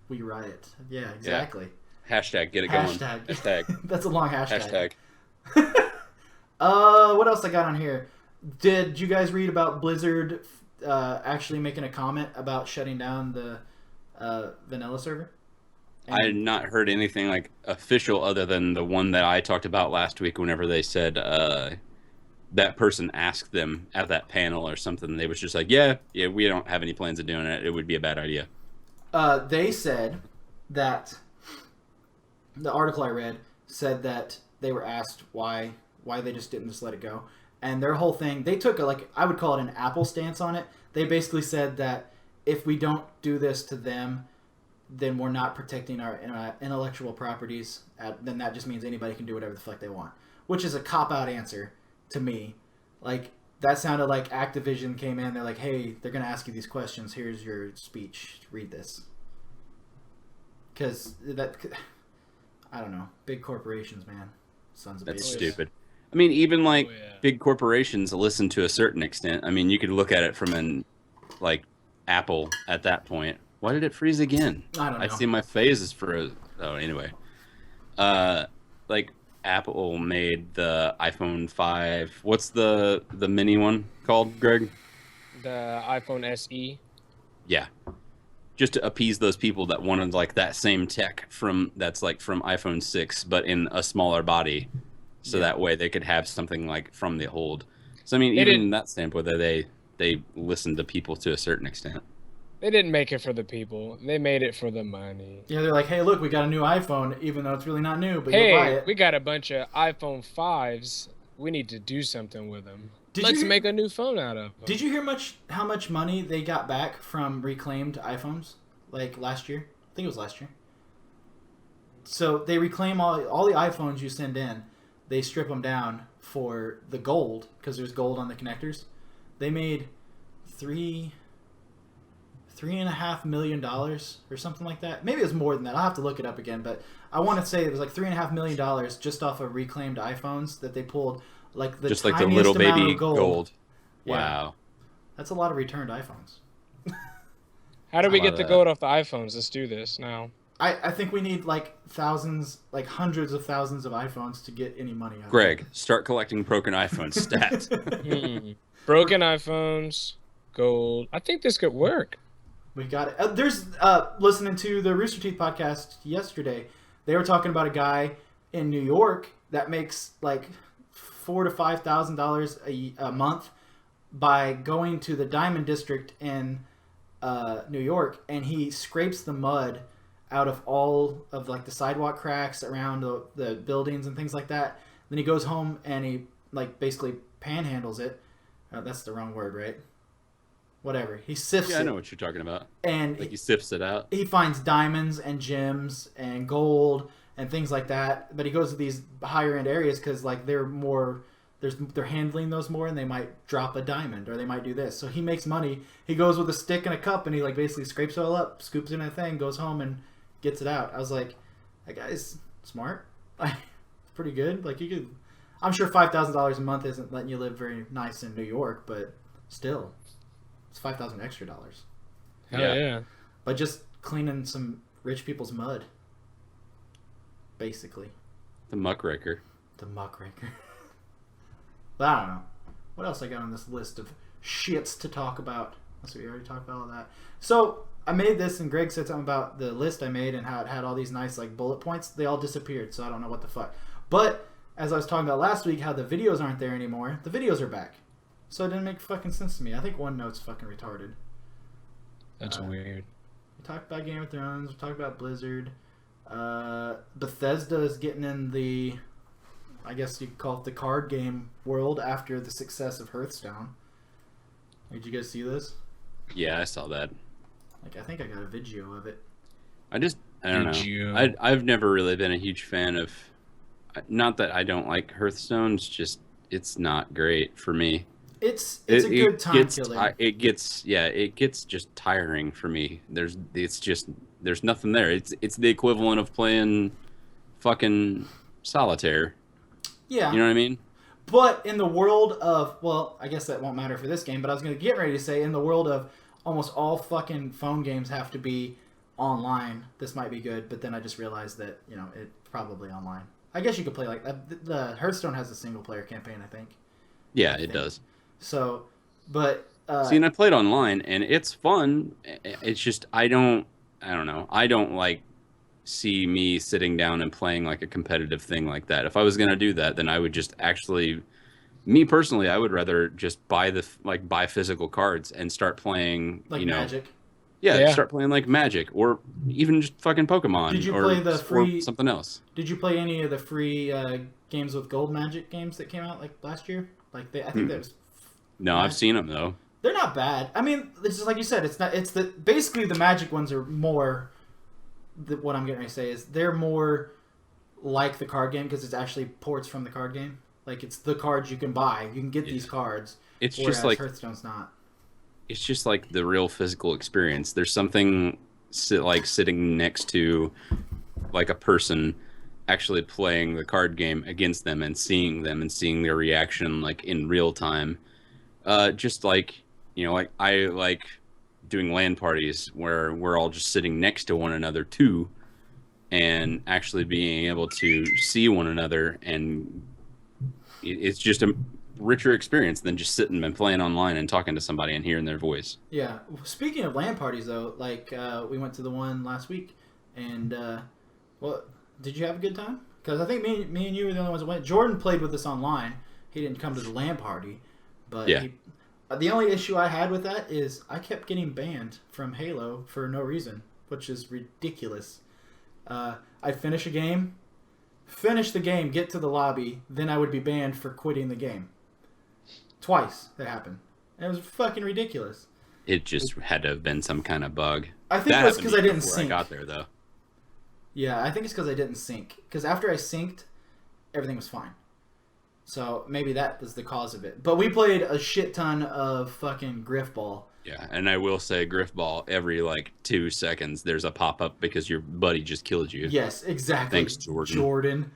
we riot. Yeah, exactly. Yeah. Hashtag, get it going. Hashtag. That's a long hashtag. What else I got on here? Did you guys read about Blizzard actually making a comment about shutting down the vanilla server? I had not heard anything, like, official other than the one that I talked about last week whenever they said that person asked them at that panel or something. They was just like, yeah, we don't have any plans of doing it. It would be a bad idea. They said that, the article I read said that they were asked why they just didn't just let it go. And their whole thing, they took I would call it an Apple stance on it. They basically said that if we don't do this to them, then we're not protecting our intellectual properties. Then that just means anybody can do whatever the fuck they want, which is a cop-out answer to me. Like, that sounded like Activision came in. They're like, hey, they're going to ask you these questions. Here's your speech. Read this. Because I don't know. Big corporations, man. Sons of bitches. That's stupid. I mean, even, like, big corporations listen to a certain extent. I mean, you could look at it from Apple at that point. Why did it freeze again? I don't know. I see my phase is froze. Oh, anyway. Like, Apple made the iPhone 5. What's the mini one called, Greg? The iPhone SE. Yeah. Just to appease those people that wanted, like, that same tech that's from iPhone 6, but in a smaller body. So that way they could have something, like, from the old. So, I mean, even in that standpoint, they listened to people to a certain extent. They didn't make it for the people. They made it for the money. Yeah, they're like, hey, look, we got a new iPhone, even though it's really not new, but you'll buy it. Hey, we got a bunch of iPhone 5s. We need to do something with them. Let's make a new phone out of them. Did you hear how much money they got back from reclaimed iPhones, like, last year? I think it was last year. So they reclaim all the iPhones you send in. They strip them down for the gold, because there's gold on the connectors. They made $3.5 million or something like that. Maybe it was more than that. I'll have to look it up again, but I want to say it was like $3.5 million just off of reclaimed iPhones that they pulled like the just like tiniest the little amount baby of gold. gold. Yeah. Wow. That's a lot of returned iPhones. How do we I get love the that. gold off the iPhones? Let's do this now. I think we need like thousands, like hundreds of thousands of iPhones to get any money out. Greg, start collecting broken iPhone stats. Broken iPhones, gold. I think this could work. We got it. There's listening to the Rooster Teeth podcast yesterday. They were talking about a guy in New York that makes like $4,000 to $5,000 a month by going to the Diamond District in New York, and he scrapes the mud out of all of like the sidewalk cracks around the buildings and things like that. Then he goes home and he like basically panhandles it. That's the wrong word, right? Whatever. He sifts it. Yeah, I know what you're talking about. And Like he sifts it out. he finds diamonds and gems and gold and things like that. But he goes to these higher end areas because like they're handling those more, and they might drop a diamond or they might do this. So he makes money. He goes with a stick and a cup and he like basically scrapes it all up, scoops it in a thing, goes home and gets it out. I was like, that guy's smart. Like, pretty good. Like you could. I'm sure $5,000 a month isn't letting you live very nice in New York, but still, it's $5,000 extra dollars. Hell Yeah. yeah. But just cleaning some rich people's mud, basically. The muckraker. The muckraker. But I don't know. What else I got on this list of shits to talk about? So we already talked about all that. So I made this, and Greg said something about the list I made and how it had all these nice like bullet points. They all disappeared, so I don't know what the fuck. But as I was talking about last week, how the videos aren't there anymore. The videos are back. So it didn't make fucking sense to me. I think OneNote's fucking retarded. That's weird. We talked about Game of Thrones. We talked about Blizzard. Bethesda is getting in the, I guess you could call it the card game world after the success of Hearthstone. Did you guys see this? Yeah, I saw that. Like, I think I got a video of it. I don't Did know. you- I've never really been a huge fan of. Not that I don't like Hearthstone. It's just it's not great for me. It's a good time killer. It gets just tiring for me. There's nothing there. It's the equivalent of playing fucking solitaire. Yeah. You know what I mean? But in the world of, well, I guess that won't matter for this game, but I was going to get ready to say, in the world of almost all fucking phone games have to be online, this might be good, but then I just realized that, you know, it's probably online. I guess you could play like that. The Hearthstone has a single player campaign, I think. Yeah, it does. So, but... See, and I played online, and it's fun. It's just, I don't know. I don't like see me sitting down and playing like a competitive thing like that. If I was going to do that, then I would just actually, me personally, I would rather just buy physical cards and start playing, like you know. Magic. Yeah, start playing like Magic or even just fucking Pokemon. Did you or, play the free... or something else? Did you play any of the free games with gold Magic games that came out like last year? Like I think that was... No, I've seen them though. They're not bad. I mean, it's just like you said. It's not. It's basically the Magic ones are more. What I'm getting ready to say is they're more like the card game because it's actually ports from the card game. Like it's the cards you can buy. You can get these cards. It's whereas just like Hearthstone's not. It's just like the real physical experience. There's something like sitting next to like a person actually playing the card game against them and seeing their reaction like in real time. Just like, you know, like I like doing LAN parties where we're all just sitting next to one another too, and actually being able to see one another, and it's just a richer experience than just sitting and playing online and talking to somebody and hearing their voice. Yeah. Speaking of LAN parties though, like we went to the one last week, and well, did you have a good time? Because I think me and you were the only ones that went. Jordan played with us online. He didn't come to the LAN party. But yeah. The only issue I had with that is I kept getting banned from Halo for no reason, which is ridiculous. I'd finish the game, get to the lobby, then I would be banned for quitting the game. Twice that happened. It was fucking ridiculous. It just had to have been some kind of bug. I think it was because I didn't before sync. I got there though. Yeah, I think it's because I didn't sync. Because after I synced, everything was fine. So maybe that was the cause of it. But we played a shit ton of fucking Griffball. Yeah, and I will say Griffball, every like 2 seconds there's a pop-up because your buddy just killed you. Yes, exactly. Thanks, Jordan. Jordan.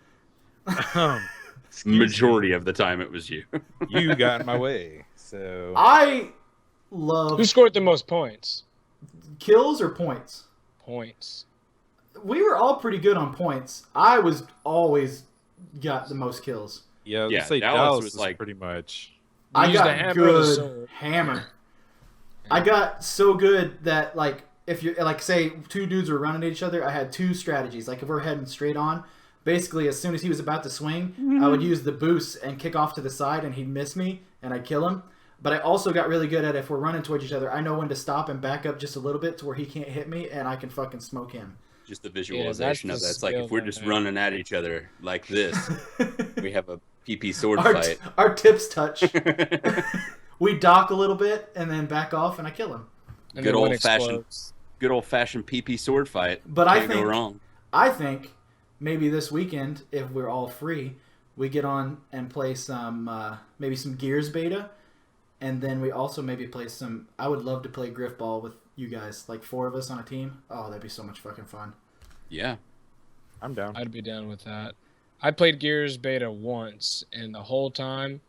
majority of the time it was you. You got in my way. So I love Who scored the most points? kills or points. Points. We were all pretty good on points. I was always got the most kills. yeah, Yeah, let's say Dallas Dallas was was like- pretty much. I used a got hammer or the good sword? hammer. I got so good that like if you like say two dudes were running at each other, I had two strategies. Like if we're heading straight on, basically as soon as he was about to swing, I would use the boost and kick off to the side, and he'd miss me, and I'd kill him. But I also got really good at if we're running towards each other, I know when to stop and back up just a little bit to where he can't hit me, and I can fucking smoke him. Just the visualization of the that. It's like if skill we're right just there. running at each other like this, we have a PP sword our, fight. our tips touch. We dock a little bit and then back off, and I kill him. And Good then one old-fashioned- explodes. Good old fashioned PP sword fight. But Can't I think go wrong. I think maybe this weekend, if we're all free, we get on and play some maybe some Gears beta, and then we also maybe play some. I would love to play Griffball with you guys, like 4 of us on a team. Oh, that'd be so much fucking fun. Yeah. I'm down. I'd be down with that. I played Gears beta once, and the whole time,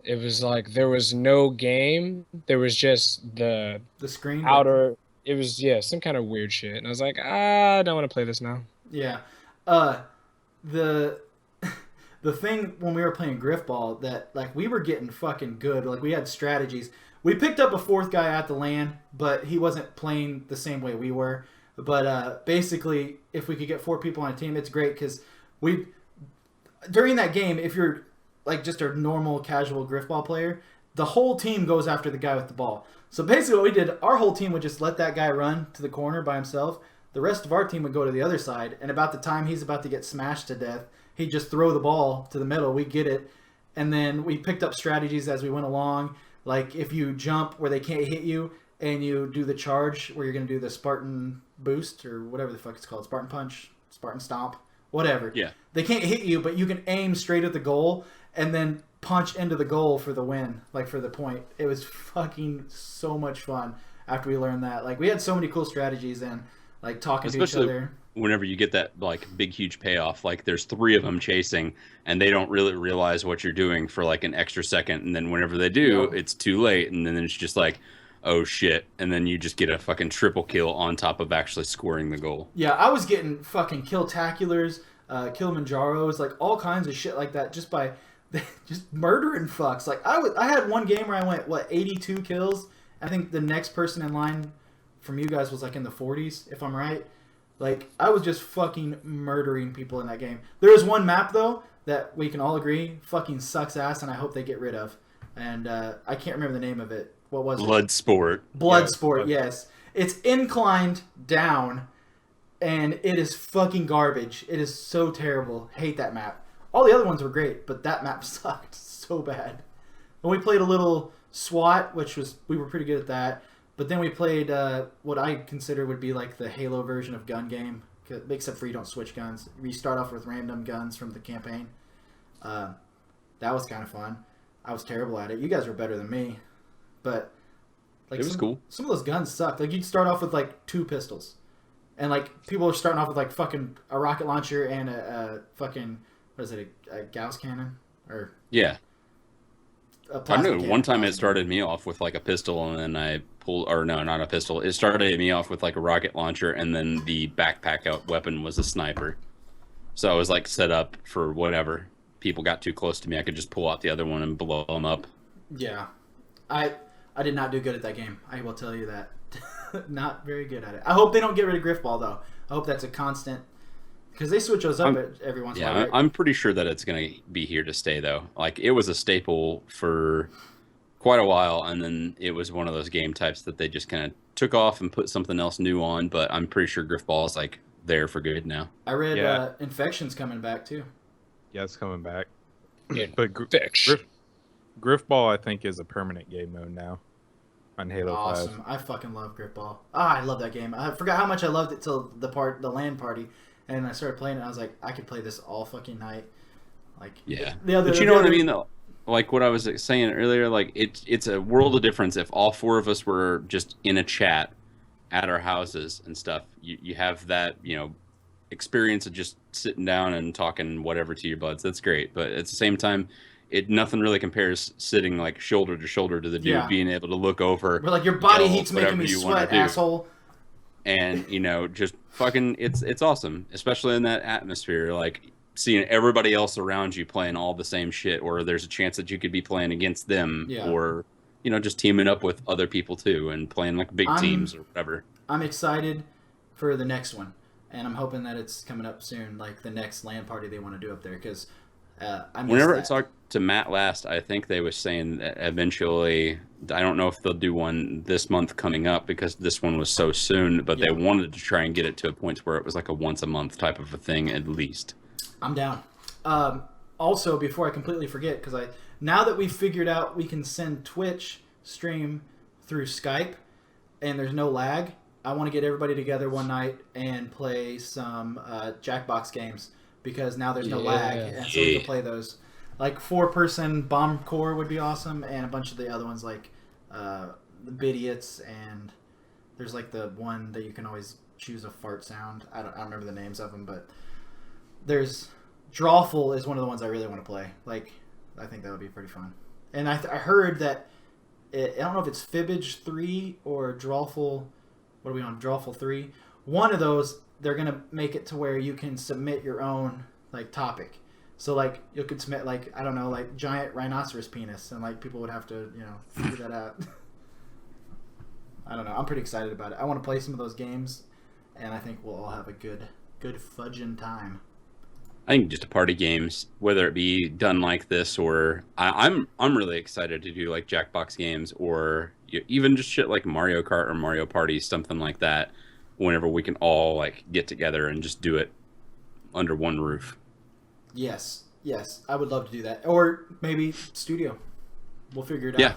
it was like there was no game. There was just the The screen outer. It was some kind of weird shit, and I was like, I don't want to play this now. Yeah. The the thing when we were playing Griffball that like we were getting fucking good. Like we had strategies. We picked up a 4th guy at the LAN, but he wasn't playing the same way we were. But basically, if we could get 4 people on a team, it's great because we during that game, if you're like just a normal casual Griffball player, the whole team goes after the guy with the ball. So basically what we did, our whole team would just let that guy run to the corner by himself. The rest of our team would go to the other side, and about the time he's about to get smashed to death, he'd just throw the ball to the middle. We get it, and then we picked up strategies as we went along. Like if you jump where they can't hit you, and you do the charge where you're going to do the Spartan boost or whatever the fuck it's called, Spartan punch, Spartan stomp, whatever. Yeah. They can't hit you, but you can aim straight at the goal and then punch into the goal for the win, like for the point. It was fucking so much fun after we learned that. Like we had so many cool strategies and like talking to each Especially other. whenever you get that like big huge payoff, like there's 3 of them chasing and they don't really realize what you're doing for like an extra second, and then whenever they do, Yeah. it's too late, and then it's just like, oh shit, and then you just get a fucking triple kill on top of actually scoring the goal. Yeah, I was getting fucking kill-taculars, Kilimanjaros, like all kinds of shit like that just by just murdering fucks. Like I had one game where I went 82 kills. I think the next person in line from you guys was like in the 40s, if I'm right. Like I was just fucking murdering people in that game. There is one map though that we can all agree fucking sucks ass, and I hope they get rid of. And I can't remember the name of it. What was it? Bloodsport. Bloodsport, yes. It's inclined down, and it is fucking garbage. It is so terrible. Hate that map. All the other ones were great, but that map sucked so bad. And we played a little SWAT, we were pretty good at that. But then we played what I consider would be like the Halo version of gun game, except for you don't switch guns. You start off with random guns from the campaign. That was kind of fun. I was terrible at it. You guys were better than me, but like It was cool. Some of those guns sucked. Like you'd start off with like 2 pistols, and like people are starting off with like fucking a rocket launcher and a fucking what is it, a Gauss cannon or Yeah. a I plasma know cannon. one time it started me off with like a pistol, and then I pulled, or no, not a pistol. It started me off with like a rocket launcher, and then the backpack out weapon was a sniper. So I was like set up for whatever. People got too close to me, I could just pull out the other one and blow them up. Yeah, I did not do good at that game. I will tell you that. Not very good at it. I hope they don't get rid of Griffball though. I hope that's a constant, because they switch those up every once in a while. Yeah, Right? I'm pretty sure that it's gonna be here to stay though. Like it was a staple for quite a while, and then it was one of those game types that they just kind of took off and put something else new on. But I'm pretty sure Griffball is like there for good now. I read Yeah. Infection's coming back too. Yeah, it's coming back. Yeah. But Fiction. Griffball, I think, is a permanent game mode now on Halo 5. Awesome. I fucking love Griffball. I love that game. I forgot how much I loved it till the LAN party, and I started playing it. And I was like, I could play this all fucking night. Like Yeah, the other. but you know what I mean though. Like what I was saying earlier, like it's a world of difference if all 4 of us were just in a chat at our houses and stuff. You have that, experience of just sitting down and talking whatever to your buds. That's great. But at the same time, nothing really compares sitting like shoulder to shoulder to the dude, being able to look over. We're like, your body heat's making me sweat, asshole. And, just fucking, it's awesome, especially in that atmosphere. Like, seeing everybody else around you playing all the same shit, or there's a chance that you could be playing against them, or, just teaming up with other people too and playing like big teams or whatever. I'm excited for the next one, and I'm hoping that it's coming up soon, like the next LAN party they want to do up there, because whenever I talked to Matt last, I think they were saying that eventually, I don't know if they'll do one this month coming up because this one was so soon, but they wanted to try and get it to a point where it was like a once a month type of a thing at least. I'm down. Also, before I completely forget, because now that we've figured out we can send Twitch stream through Skype and there's no lag, I want to get everybody together one night and play some Jackbox games, because now there's no lag, and so we can play those. Like 4-person Bomb Core would be awesome, and a bunch of the other ones like the Bidiots, and there's like the one that you can always choose a fart sound. I don't remember the names of them, but there's Drawful is one of the ones I really want to play. Like, I think that would be pretty fun. And I heard that I don't know if it's Fibbage 3 or Drawful. What are we on? Drawful 3. One of those, they're gonna make it to where you can submit your own like topic. So like you could submit like, I don't know, like giant rhinoceros penis, and like people would have to figure that out. I don't know. I'm pretty excited about it. I want to play some of those games, and I think we'll all have a good fudging time. I think just a party games, whether it be done like this, or I'm really excited to do like Jackbox games, or even just shit like Mario Kart or Mario Party, something like that. Whenever we can all like get together and just do it under one roof. Yes, I would love to do that, or maybe studio. We'll figure it out. Yeah,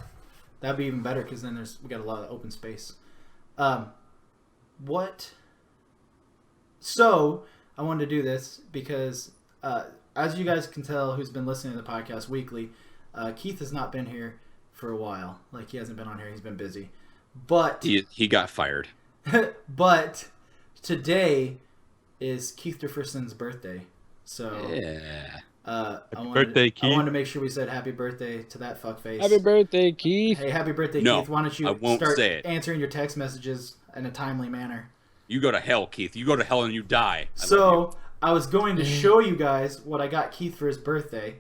that'd be even better, because then we got a lot of open space. So I wanted to do this because, as you guys can tell, who's been listening to the podcast weekly, Keith has not been here for a while. Like, he hasn't been on here; he's been busy. But he got fired. But today is Keith Jefferson's birthday, so happy birthday, Keith. I wanted to make sure we said happy birthday to that fuckface. Happy birthday, Keith. Hey, happy birthday, Keith. Why don't you start say it. Answering your text messages in a timely manner? You go to hell, Keith. You go to hell and you die. I was going to show you guys what I got Keith for his birthday,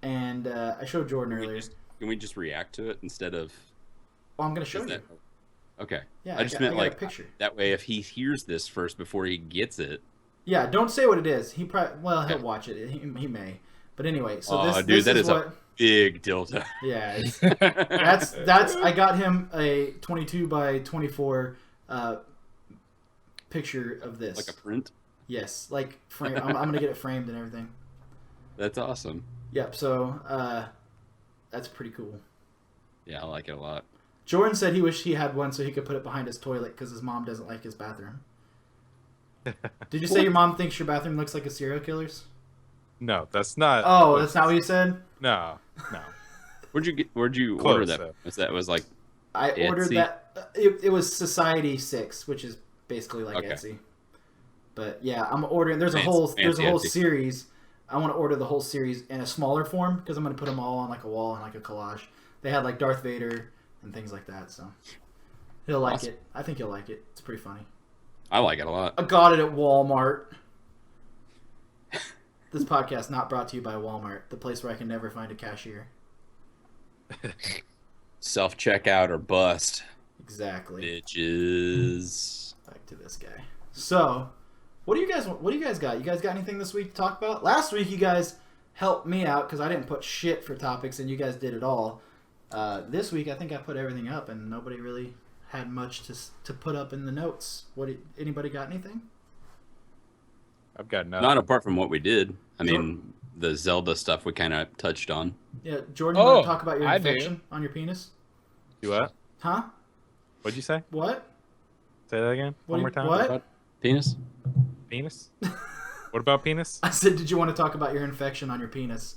and I showed Jordan earlier. Can we just react to it instead of... Oh, I'm going to show you. Okay. Yeah, I just meant like a picture. That way, if he hears this first before he gets it. Yeah, don't say what it is. He probably he'll watch it. He may. But anyway, so this is what... a big dildo. Yeah, that's I got him a 22 by 24 picture of this. Like a print? Yes, like frame. I'm gonna get it framed and everything. That's awesome. Yep. So that's pretty cool. Yeah, I like it a lot. Jordan said he wished he had one so he could put it behind his toilet because his mom doesn't like his bathroom. Did you say your mom thinks your bathroom looks like a serial killer's? No, that's not. Oh, that's not what you said? No. Where'd you order that? That was like I Etsy? Ordered that. It was Society 6, which is basically like Etsy. But yeah, I'm ordering. There's a whole series. I want to order the whole series in a smaller form because I'm going to put them all on like a wall and like a collage. They had like Darth Vader and things like that, so he'll like it. I think he'll like it. It's pretty funny. I like it a lot. I got it at Walmart. This podcast not brought to you by Walmart, the place where I can never find a cashier. Self-checkout or bust. Exactly. Bitches. Back to this guy. So, what do you guys got? You guys got anything this week to talk about? Last week you guys helped me out because I didn't put shit for topics and you guys did it all. This week I think I put everything up and nobody really had much to put up in the notes. Anybody got anything? I've got nothing. Not apart from what we did. I mean, the Zelda stuff we kind of touched on. Yeah, Jordan, you want to talk about your infection on your penis? You what? Huh? What'd you say? What? Say that again. One more time. What? Penis? Penis? What about penis? I said, did you want to talk about your infection on your penis?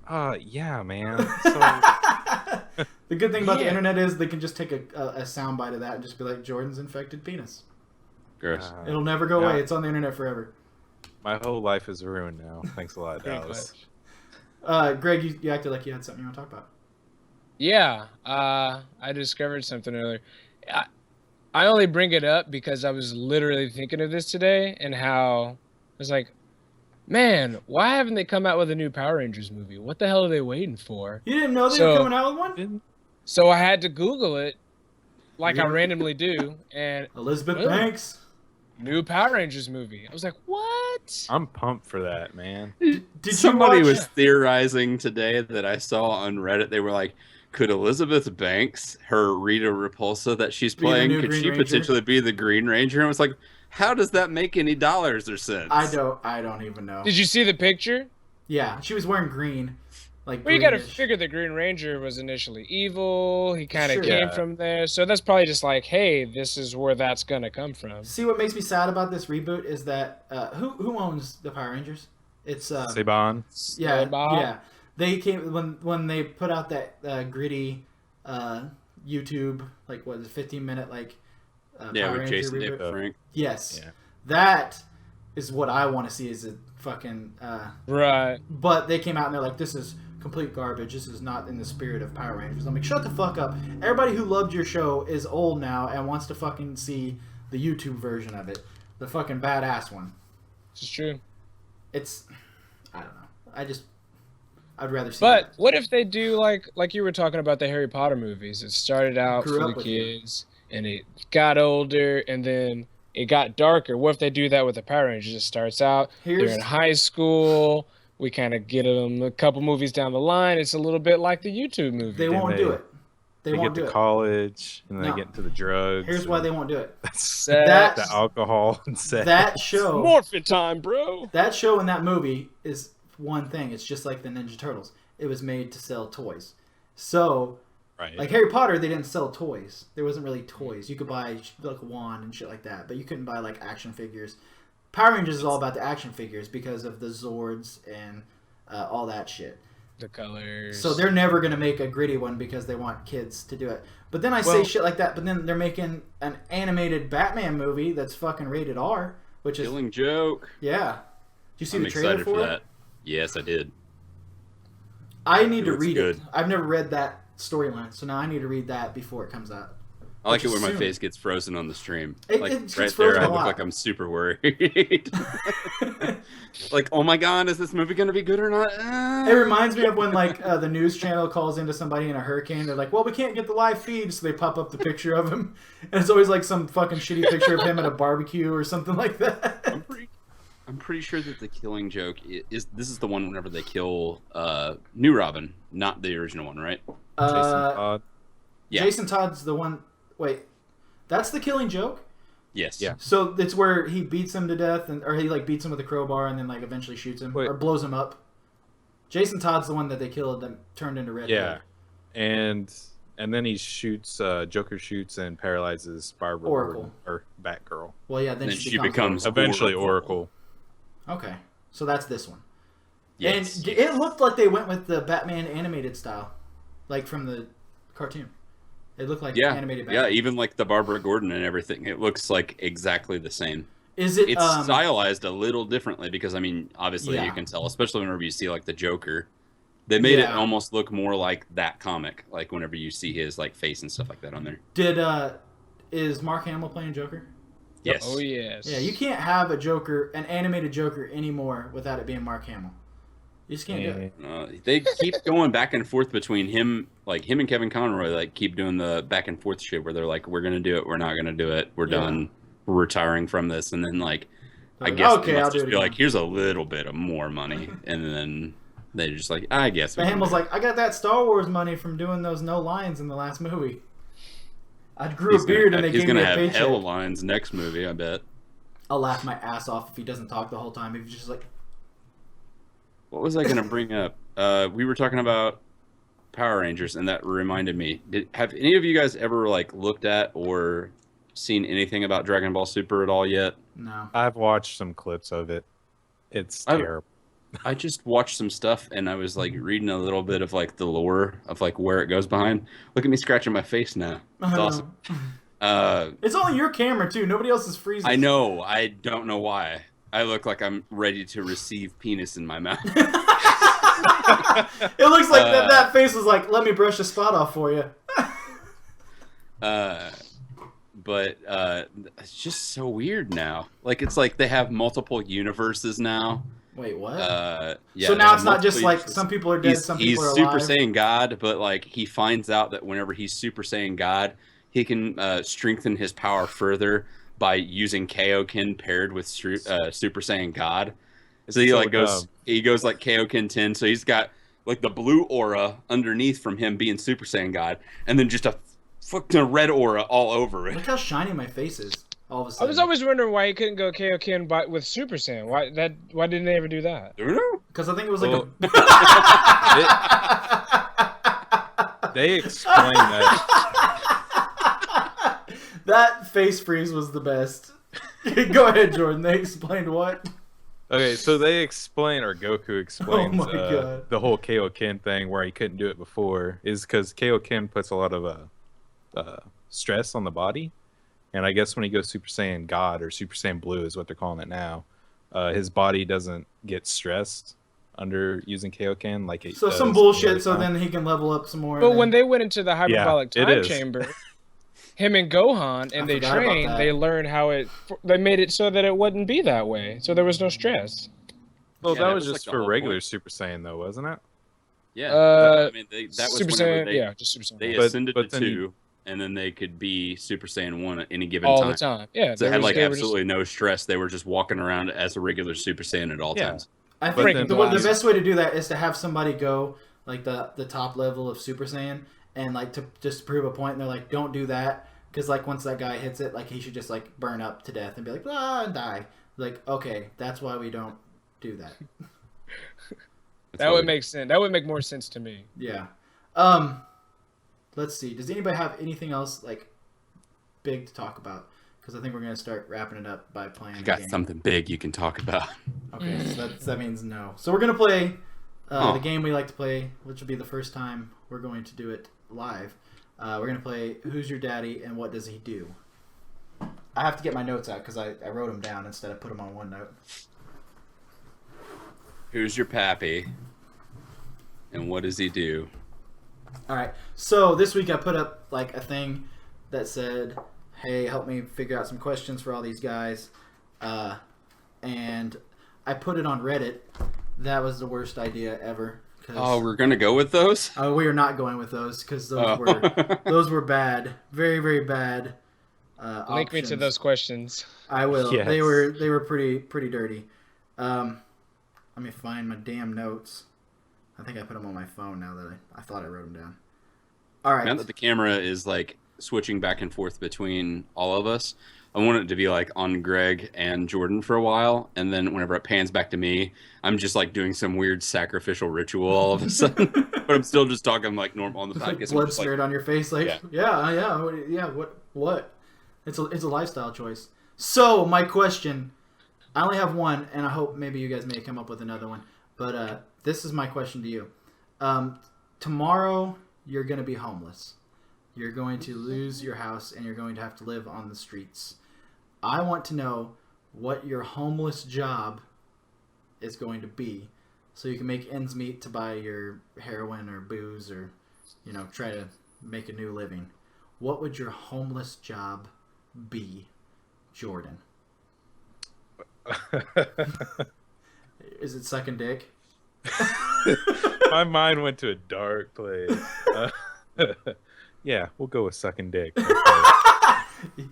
Yeah, man. So... The good thing about the internet is they can just take a soundbite of that and just be like, Jordan's infected penis. Gross. It'll never go away. It's on the internet forever. My whole life is ruined now. Thanks a lot, Dallas. Greg, you acted like you had something you want to talk about. Yeah, I discovered something earlier. I only bring it up because I was literally thinking of this today and how I was like, man, why haven't they come out with a new Power Rangers movie? What the hell are they waiting for? You didn't know they were coming out with one? So I had to Google it, like I randomly do, and Elizabeth Banks. New Power Rangers movie. I was like, what? I'm pumped for that, man. Did Somebody you watch... was theorizing today that I saw on Reddit. They were like, could Elizabeth Banks, her Rita Repulsa that she's playing, could she potentially be the Green Ranger? And I was like, how does that make any dollars or sense? I don't even know. Did you see the picture? Yeah, she was wearing green. Like, well, you got to figure the Green Ranger was initially evil. He kind of came from there. So that's probably just like, hey, this is where that's going to come from. See, what makes me sad about this reboot is that who owns the Power Rangers? It's Saban. Yeah, Saban. yeah. They came when they put out that gritty YouTube, like, what is it, 15-minute like Power with Ranger Jason reboot. David Frank. Yes. Yeah. That is what I want to see is a fucking right. But they came out and they're like, this is complete garbage. This is not in the spirit of Power Rangers. I'm like, shut the fuck up. Everybody who loved your show is old now and wants to fucking see the YouTube version of it. The fucking badass one. It's true. It's, I don't know. I'd rather see But that. what if they do like you were talking about the Harry Potter movies? It started out for the kids and it got older and then it got darker. What if they do that with the Power Rangers? It starts out, they're in high school. We kind of get them a couple movies down the line. It's a little bit like the YouTube movie. They won't do it. They won't get do to it. college and then they get into the drugs. Here's why they won't do it. That the alcohol and sex. That show. Morphin' time, bro. That show and that movie is one thing. It's just like the Ninja Turtles. It was made to sell toys. So, like Harry Potter, they didn't sell toys. There wasn't really toys. You could buy like a wand and shit like that, but you couldn't buy like action figures. Power Rangers is all about the action figures because of the Zords and all that shit. The colors. So they're never going to make a gritty one because they want kids to do it. But then I say shit like that, but then they're making an animated Batman movie that's fucking rated R, which is... Killing Joke. Yeah. Did you see the trailer excited for that. Yes, I did. I need to read it. I've never read that storyline, so now I need to read that before it comes out. I like it when my face gets frozen on the stream. It right there, I look like I'm super worried. Like, oh my god, is this movie going to be good or not? It reminds me of when like the news channel calls into somebody in a hurricane. They're like, well, we can't get the live feed, so they pop up the picture of him. And it's always like some fucking shitty picture of him at a barbecue or something like that. I'm pretty sure that the Killing Joke is the one whenever they kill New Robin, not the original one, right? Jason Todd. Yeah. Jason Todd's the one. Wait, that's the Killing Joke? Yes. Yeah. So it's where he beats him to death, or he like beats him with a crowbar and then like eventually shoots him or blows him up. Jason Todd's the one that they killed that turned into Red. Yeah, and then he shoots. Joker shoots and paralyzes Barbara Oracle or Batgirl. Well, yeah, then she becomes eventually Oracle. Okay, so that's this one. Yes. And it looked like they went with the Batman animated style, like from the cartoon. It looked like animated Batman. Yeah, even like the Barbara Gordon and everything. It looks like exactly the same. Is it? It's stylized a little differently because, I mean, obviously you can tell, especially whenever you see like the Joker. They made it almost look more like that comic, like whenever you see his like face and stuff like that on there. Is Mark Hamill playing Joker? Yes. Oh yes. Yeah, you can't have a Joker, an animated Joker anymore without it being Mark Hamill. You just can't do it. They keep going back and forth between him and Kevin Conroy. Like keep doing the back and forth shit where they're like, "We're gonna do it. We're not gonna do it. We're done. We're retiring from this." And then like, I guess okay, they I'll must do just it be again. like, "Here's a little bit of more money," and then they just like, "I guess." But Hamill's like, "I got that Star Wars money from doing those no lines in the last movie. I grew a beard and they gave me a paycheck." He's gonna have hell lines next movie, I bet. I'll laugh my ass off if he doesn't talk the whole time. If he's just like, What was I going to bring up? We were talking about Power Rangers, and that reminded me. Have any of you guys ever like looked at or seen anything about Dragon Ball Super at all yet? no. I've watched some clips of it. It's terrible. I just watched some stuff, and I was like reading a little bit of like the lore of like where it goes behind. Look at me scratching my face now. It's awesome. It's only your camera too. Nobody else is freezing. I know. I don't know why. I look like I'm ready to receive penis in my mouth. It looks like that face was like, let me brush a spot off for you. But it's just so weird now. Like, it's like they have multiple universes now. Wait, what? Yeah, so now it's not just like some people are dead, some people are alive. He's Super Saiyan God, but like he finds out that whenever he's Super Saiyan God, he can strengthen his power further by using Kaioken paired with Super Saiyan God. So he goes like Kaioken 10. So he's got like the blue aura underneath from him being Super Saiyan God, and then just a fucking red aura all over it. Look how shiny my face is. All of a sudden. I was always wondering why he couldn't go Kaioken with Super Saiyan. Why didn't they ever do that? Because I think it was like they explain that. That face freeze was the best. Go ahead, Jordan. They explained what? Okay, so they explain, or Goku explains, God. the whole Kaioken thing where he couldn't do it before is because Kaioken puts a lot of stress on the body. And I guess when he goes Super Saiyan God or Super Saiyan Blue is what they're calling it now, his body doesn't get stressed under using Kaioken like it. So some bullshit. So then he can level up some more. But when they went into the hyperbolic time chamber, him and Gohan and they trained, they learned how they made it so that it wouldn't be that way. So there was no stress. Well, that was just like for regular Super Saiyan though, wasn't it? Yeah. I mean, that was Super Saiyan. Just Super Saiyan. They ascended to 2. And then they could be Super Saiyan 1 at any given time. All the time, yeah. So they had like absolutely no stress. They were just walking around as a regular Super Saiyan at all times. I think the best way to do that is to have somebody go like the top level of Super Saiyan and like to just prove a point. And they're like, don't do that. Because like once that guy hits it, like he should just like burn up to death and be like, and die. Like, okay, that's why we don't do that. That would make sense. That would make more sense to me. Yeah. Let's see. Does anybody have anything else like big to talk about? Because I think we're gonna start wrapping it up by playing. I got something big you can talk about. Okay, so that means no. So we're gonna play the game we like to play, which will be the first time we're going to do it live. We're gonna play Who's Your Daddy and What Does He Do? I have to get my notes out because I wrote them down instead of put them on OneNote. Who's your pappy? And what does he do? All right. So this week I put up like a thing that said, "Hey, help me figure out some questions for all these guys," and I put it on Reddit. That was the worst idea ever. Oh, we're gonna go with those? We are not going with those because those were bad, very very bad. Link me to those questions. I will. Yes. They were pretty dirty. Let me find my damn notes. I think I put them on my phone now that I thought I wrote them down. All right. Now that the camera is like switching back and forth between all of us, I want it to be like on Greg and Jordan for a while, and then whenever it pans back to me, I'm just like doing some weird sacrificial ritual all of a sudden. But I'm still just talking like normal on the podcast. Blood smeared on your face, like yeah. What? It's a lifestyle choice. So my question, I only have one, and I hope maybe you guys may come up with another one. But this is my question to you. Tomorrow you're going to be homeless. You're going to lose your house, and you're going to have to live on the streets. I want to know what your homeless job is going to be, so you can make ends meet to buy your heroin or booze, or try to make a new living. What would your homeless job be, Jordan? Is it sucking dick? My mind went to a dark place. Yeah, we'll go with sucking dick. Okay.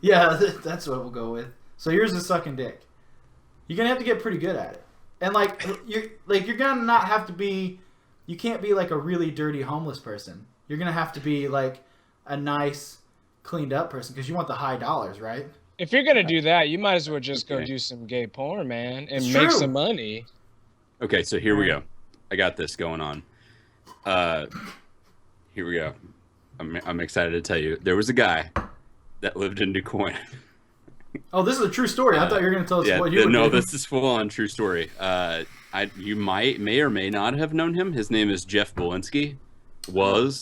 Yeah, that's what we'll go with. So here's the sucking dick. You're gonna have to get pretty good at it, and you're gonna not have to be. You can't be like a really dirty homeless person. You're gonna have to be like a nice, cleaned up person because you want the high dollars, right? If you're gonna do that, you might as well just go do some gay porn, man, and make some money. Okay, so here we go. I got this going on. Here we go. I'm excited to tell you. There was a guy that lived in DuQuoin. Oh, this is a true story. I thought you were going to tell us what you were doing. This is full on true story. You may or may not have known him. His name is Jeff Bolinski.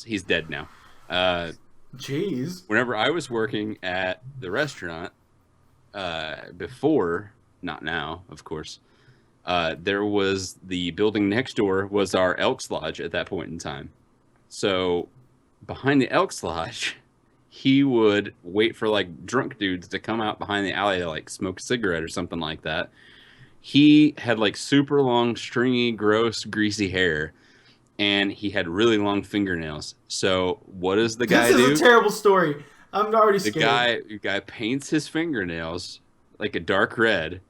He's dead now. Jeez. Whenever I was working at the restaurant, before not now, of course. There was the building next door was our Elks Lodge at that point in time. So behind the Elks Lodge, he would wait for like drunk dudes to come out behind the alley to like smoke a cigarette or something like that. He had like super long, stringy, gross, greasy hair, and he had really long fingernails. So what does the guy do? This is a terrible story. I'm already scared. The guy paints his fingernails like a dark red,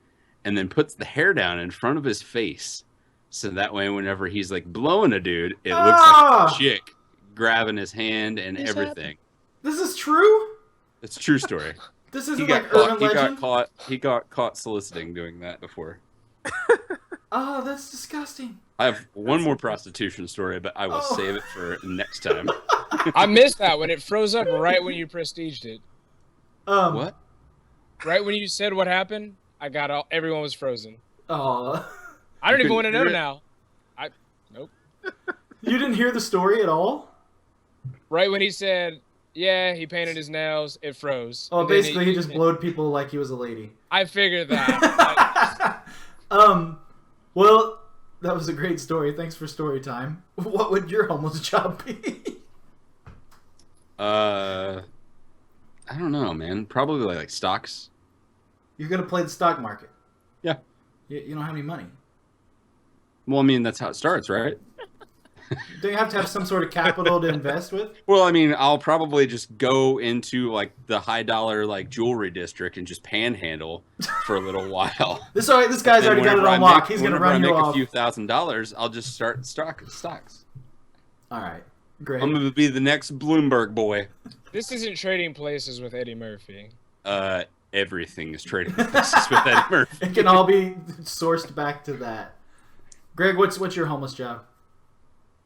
and then puts the hair down in front of his face. So that way, whenever he's like blowing a dude, it looks like a chick grabbing his hand and everything. This is true? It's a true story. This isn't like urban legend? He got caught soliciting doing that before. Oh, that's disgusting. I have one more prostitution story, but I will save it for next time. I missed that when it froze up right when you prestiged it. What? Right when you said what happened, everyone was frozen. Oh. I don't even want to know now. Nope. You didn't hear the story at all? Right when he said, yeah, he painted his nails, it froze. Oh, basically he just blowed people like he was a lady. I figured that. Well, that was a great story. Thanks for story time. What would your homeless job be? I don't know, man. Probably like stocks. You're going to play the stock market. Yeah. You don't have any money. Well, I mean, that's how it starts, right? Don't you have to have some sort of capital to invest with? Well, I mean, I'll probably just go into like the high dollar like jewelry district and just panhandle for a little while. This guy's already got it on lock. He's going to run you off. A few $1,000s, I'll just start stocks. All right. Great. I'm going to be the next Bloomberg boy. This isn't Trading Places with Eddie Murphy. Everything is Trading Places with Eddie Murphy. It can all be sourced back to that. Greg, what's your homeless job?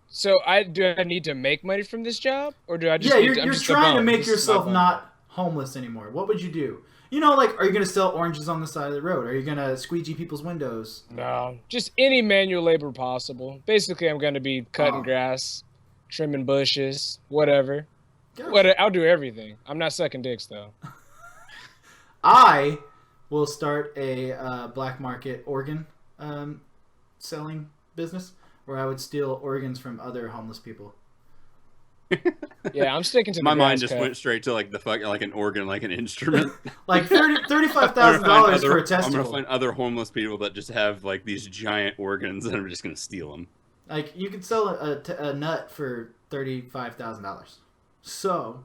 So do I need to make money from this job, or do I just? Yeah, you're trying to make yourself not homeless anymore. What would you do? You know, like, are you going to sell oranges on the side of the road? Are you going to squeegee people's windows? No, just any manual labor possible. Basically, I'm going to be cutting grass, trimming bushes, whatever. Gotcha. I'll do everything. I'm not sucking dicks though. I will start a black market organ selling business, where I would steal organs from other homeless people. Yeah, I'm sticking to my mind just went straight to like like an organ, like an instrument. Like $35,000 for a testicle. I'm gonna find other homeless people that just have like these giant organs, and I'm just gonna steal them. Like, you could sell a nut for $35,000. So,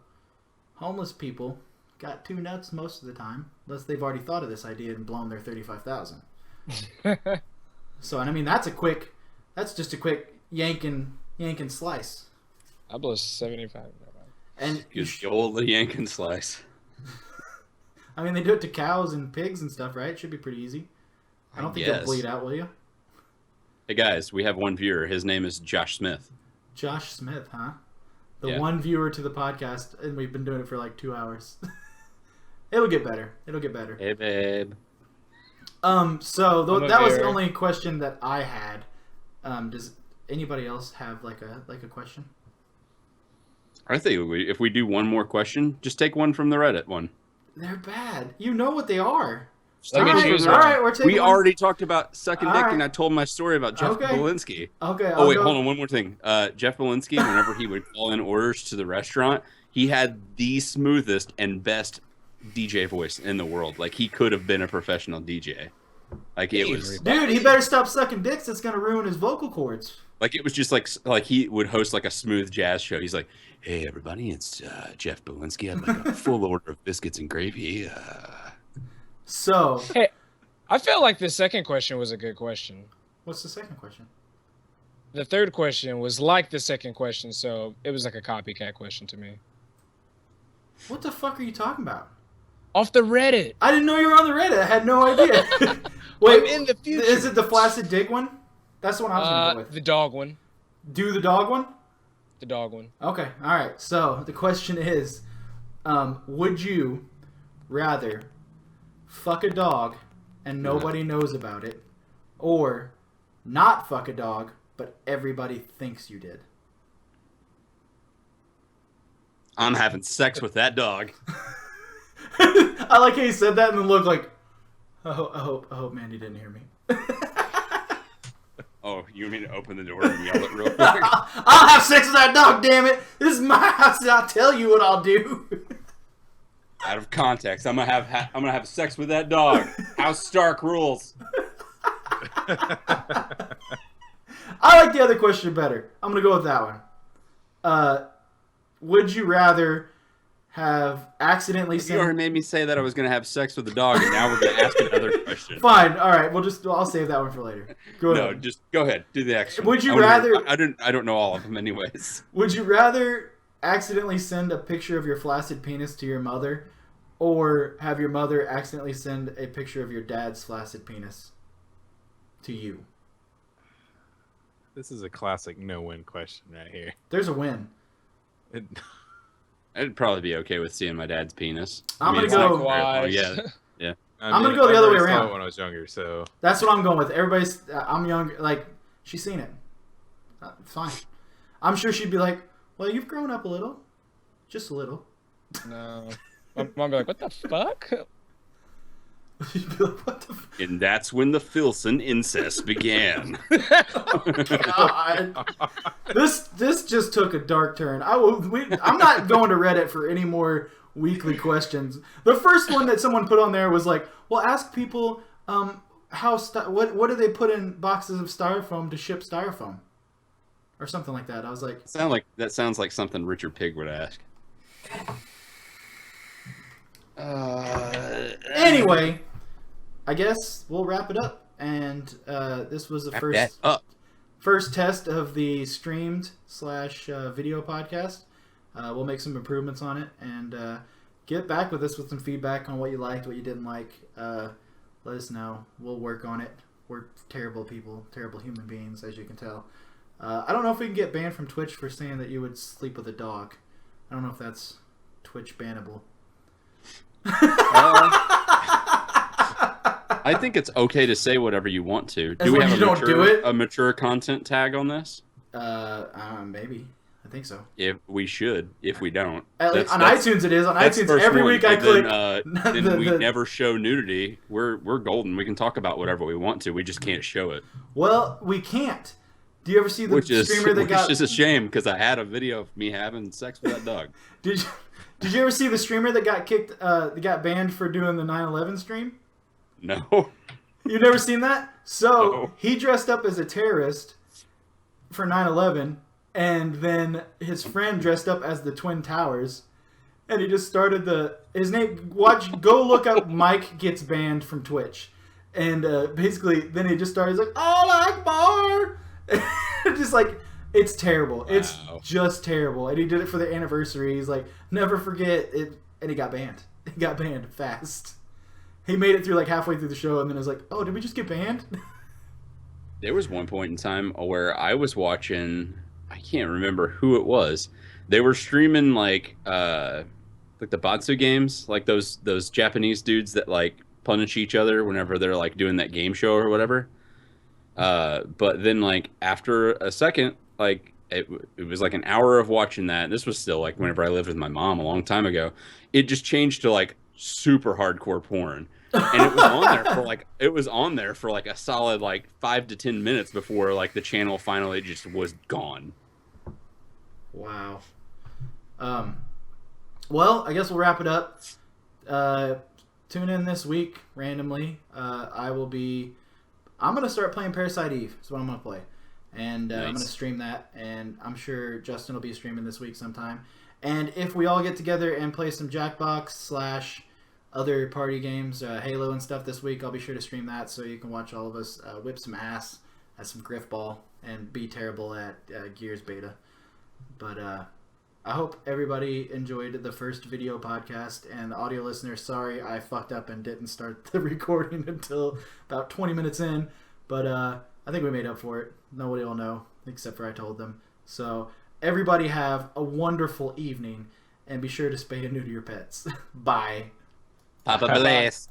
homeless people got 2 nuts most of the time, unless they've already thought of this idea and blown their $35,000. So, and I mean, that's just a quick yank and slice. I blow 75. And the old yank and slice. I mean, they do it to cows and pigs and stuff, right? It should be pretty easy. I don't think you'll bleed out, will you? Hey guys, we have one viewer. His name is Josh Smith. Josh Smith, huh? The one viewer to the podcast, and we've been doing it for like 2 hours. It'll get better. Hey, babe. So that was the only question that I had. Does anybody else have like a question? I think if we do one more question, just take one from the Reddit one. They're bad. You know what they are. All right, we're taking We already talked about sucking dick, and I told my story about Jeff Belinsky. Okay. Hold on, one more thing. Jeff Belinsky, whenever he would call in orders to the restaurant, he had the smoothest and best DJ voice in the world. Like, he could have been a professional DJ. Like, it was... Dude, he better stop sucking dicks. It's going to ruin his vocal cords. Like, it was just like he would host like a smooth jazz show. He's like, hey, everybody, it's Jeff Belinsky. I'd like a full order of biscuits and gravy. So... Hey, I felt like the second question was a good question. What's the second question? The third question was like the second question, so it was like a copycat question to me. What the fuck are you talking about? Off the Reddit. I didn't know you were on the Reddit. I had no idea. Wait, I'm in the future. Is it the flaccid dick one? That's the one I was going to go with. The dog one. Do the dog one? The dog one. Okay, all right. So the question is, would you rather fuck a dog and nobody knows about it, or not fuck a dog but everybody thinks you did? I'm having sex with that dog. I like how you said that and then looked like, I hope Mandy didn't hear me. Oh, you want me to open the door and yell it real quick? I'll have sex with that dog, damn it! This is my house, and I'll tell you what I'll do. Out of context, I'm gonna have sex with that dog. House Stark rules. I like the other question better. I'm gonna go with that one. Would you rather have accidentally You already made me say that I was gonna have sex with the dog, and now we're gonna ask another question. Fine, all right. I'll save that one for later. Go ahead. No, just go ahead. Do the action. Would you rather? I don't know all of them, anyways. Would you rather accidentally send a picture of your flaccid penis to your mother, or have your mother accidentally send a picture of your dad's flaccid penis to you? This is a classic no-win question right here. There's a win. I'd probably be okay with seeing my dad's penis. I'm gonna it's go- not terrible. Yeah. I'm gonna go the other way I saw around. it when I was younger, so That's what I'm going with. I'm young. Like, she's seen it. It's fine. I'm sure she'd be like, well, you've grown up a little. Just a little. No. My mom be like, what the fuck? She'd be like, what the And that's when the Filson incest began. God. This just took a dark turn. I'm not going to Reddit for any more weekly questions. The first one that someone put on there was like, well, ask people what do they put in boxes of styrofoam to ship styrofoam? Or something like that. I was like... That sounds like something Richard Pig would ask. Anyway, I guess we'll wrap it up. And this was the first test of the streamed / video podcast. We'll make some improvements on it and get back with us with some feedback on what you liked, what you didn't like. Let us know. We'll work on it. We're terrible people, terrible human beings, as you can tell. I don't know if we can get banned from Twitch for saying that you would sleep with a dog. I don't know if that's Twitch bannable. I think it's okay to say whatever you want to. Do we have a mature content tag on this? Maybe. I think so. If we should, if we don't. On iTunes it is. On iTunes every week I click. Then we never show nudity. We're golden. We can talk about whatever we want to. We just can't show it. Well, we can't. Do you ever see the streamer that got... Which is a shame, because I had a video of me having sex with that dog. Did you ever see the streamer that got kicked, that got banned for doing the 9/11 stream? No. You've never seen that? So, No. He dressed up as a terrorist for 9/11, and then his friend dressed up as the Twin Towers, and he just started his name, go look up Mike Gets Banned from Twitch. And basically, then he just started, he's like, Allah Akbar! Just like, it's terrible. Wow. It's just terrible. And he did it for the anniversary. He's like, never forget it. And he got banned. He got banned fast. He made it through like halfway through the show, and then I was like, oh, did we just get banned? There was one point in time where I was watching, I can't remember who it was. They were streaming like the Batsu games, like those Japanese dudes that like punish each other whenever they're like doing that game show or whatever. But then like after a second, like it was like an hour of watching that. This was still like whenever I lived with my mom a long time ago. It just changed to like super hardcore porn. And it was on there for like a solid like 5 to 10 minutes before like the channel finally just was gone. Wow. Well, I guess we'll wrap it up. Tune in this week randomly. I'm gonna start playing Parasite Eve. That's what I'm gonna play, and nice. I'm gonna stream that. And I'm sure Justin will be streaming this week sometime. And if we all get together and play some Jackbox / other party games, Halo and stuff this week, I'll be sure to stream that so you can watch all of us whip some ass at some Griffball and be terrible at Gears Beta. But I hope everybody enjoyed the first video podcast, and the audio listeners, sorry I fucked up and didn't start the recording until about 20 minutes in, but I think we made up for it. Nobody will know except for I told them. So everybody have a wonderful evening, and be sure to spay and neuter your pets. Bye. Papa bless.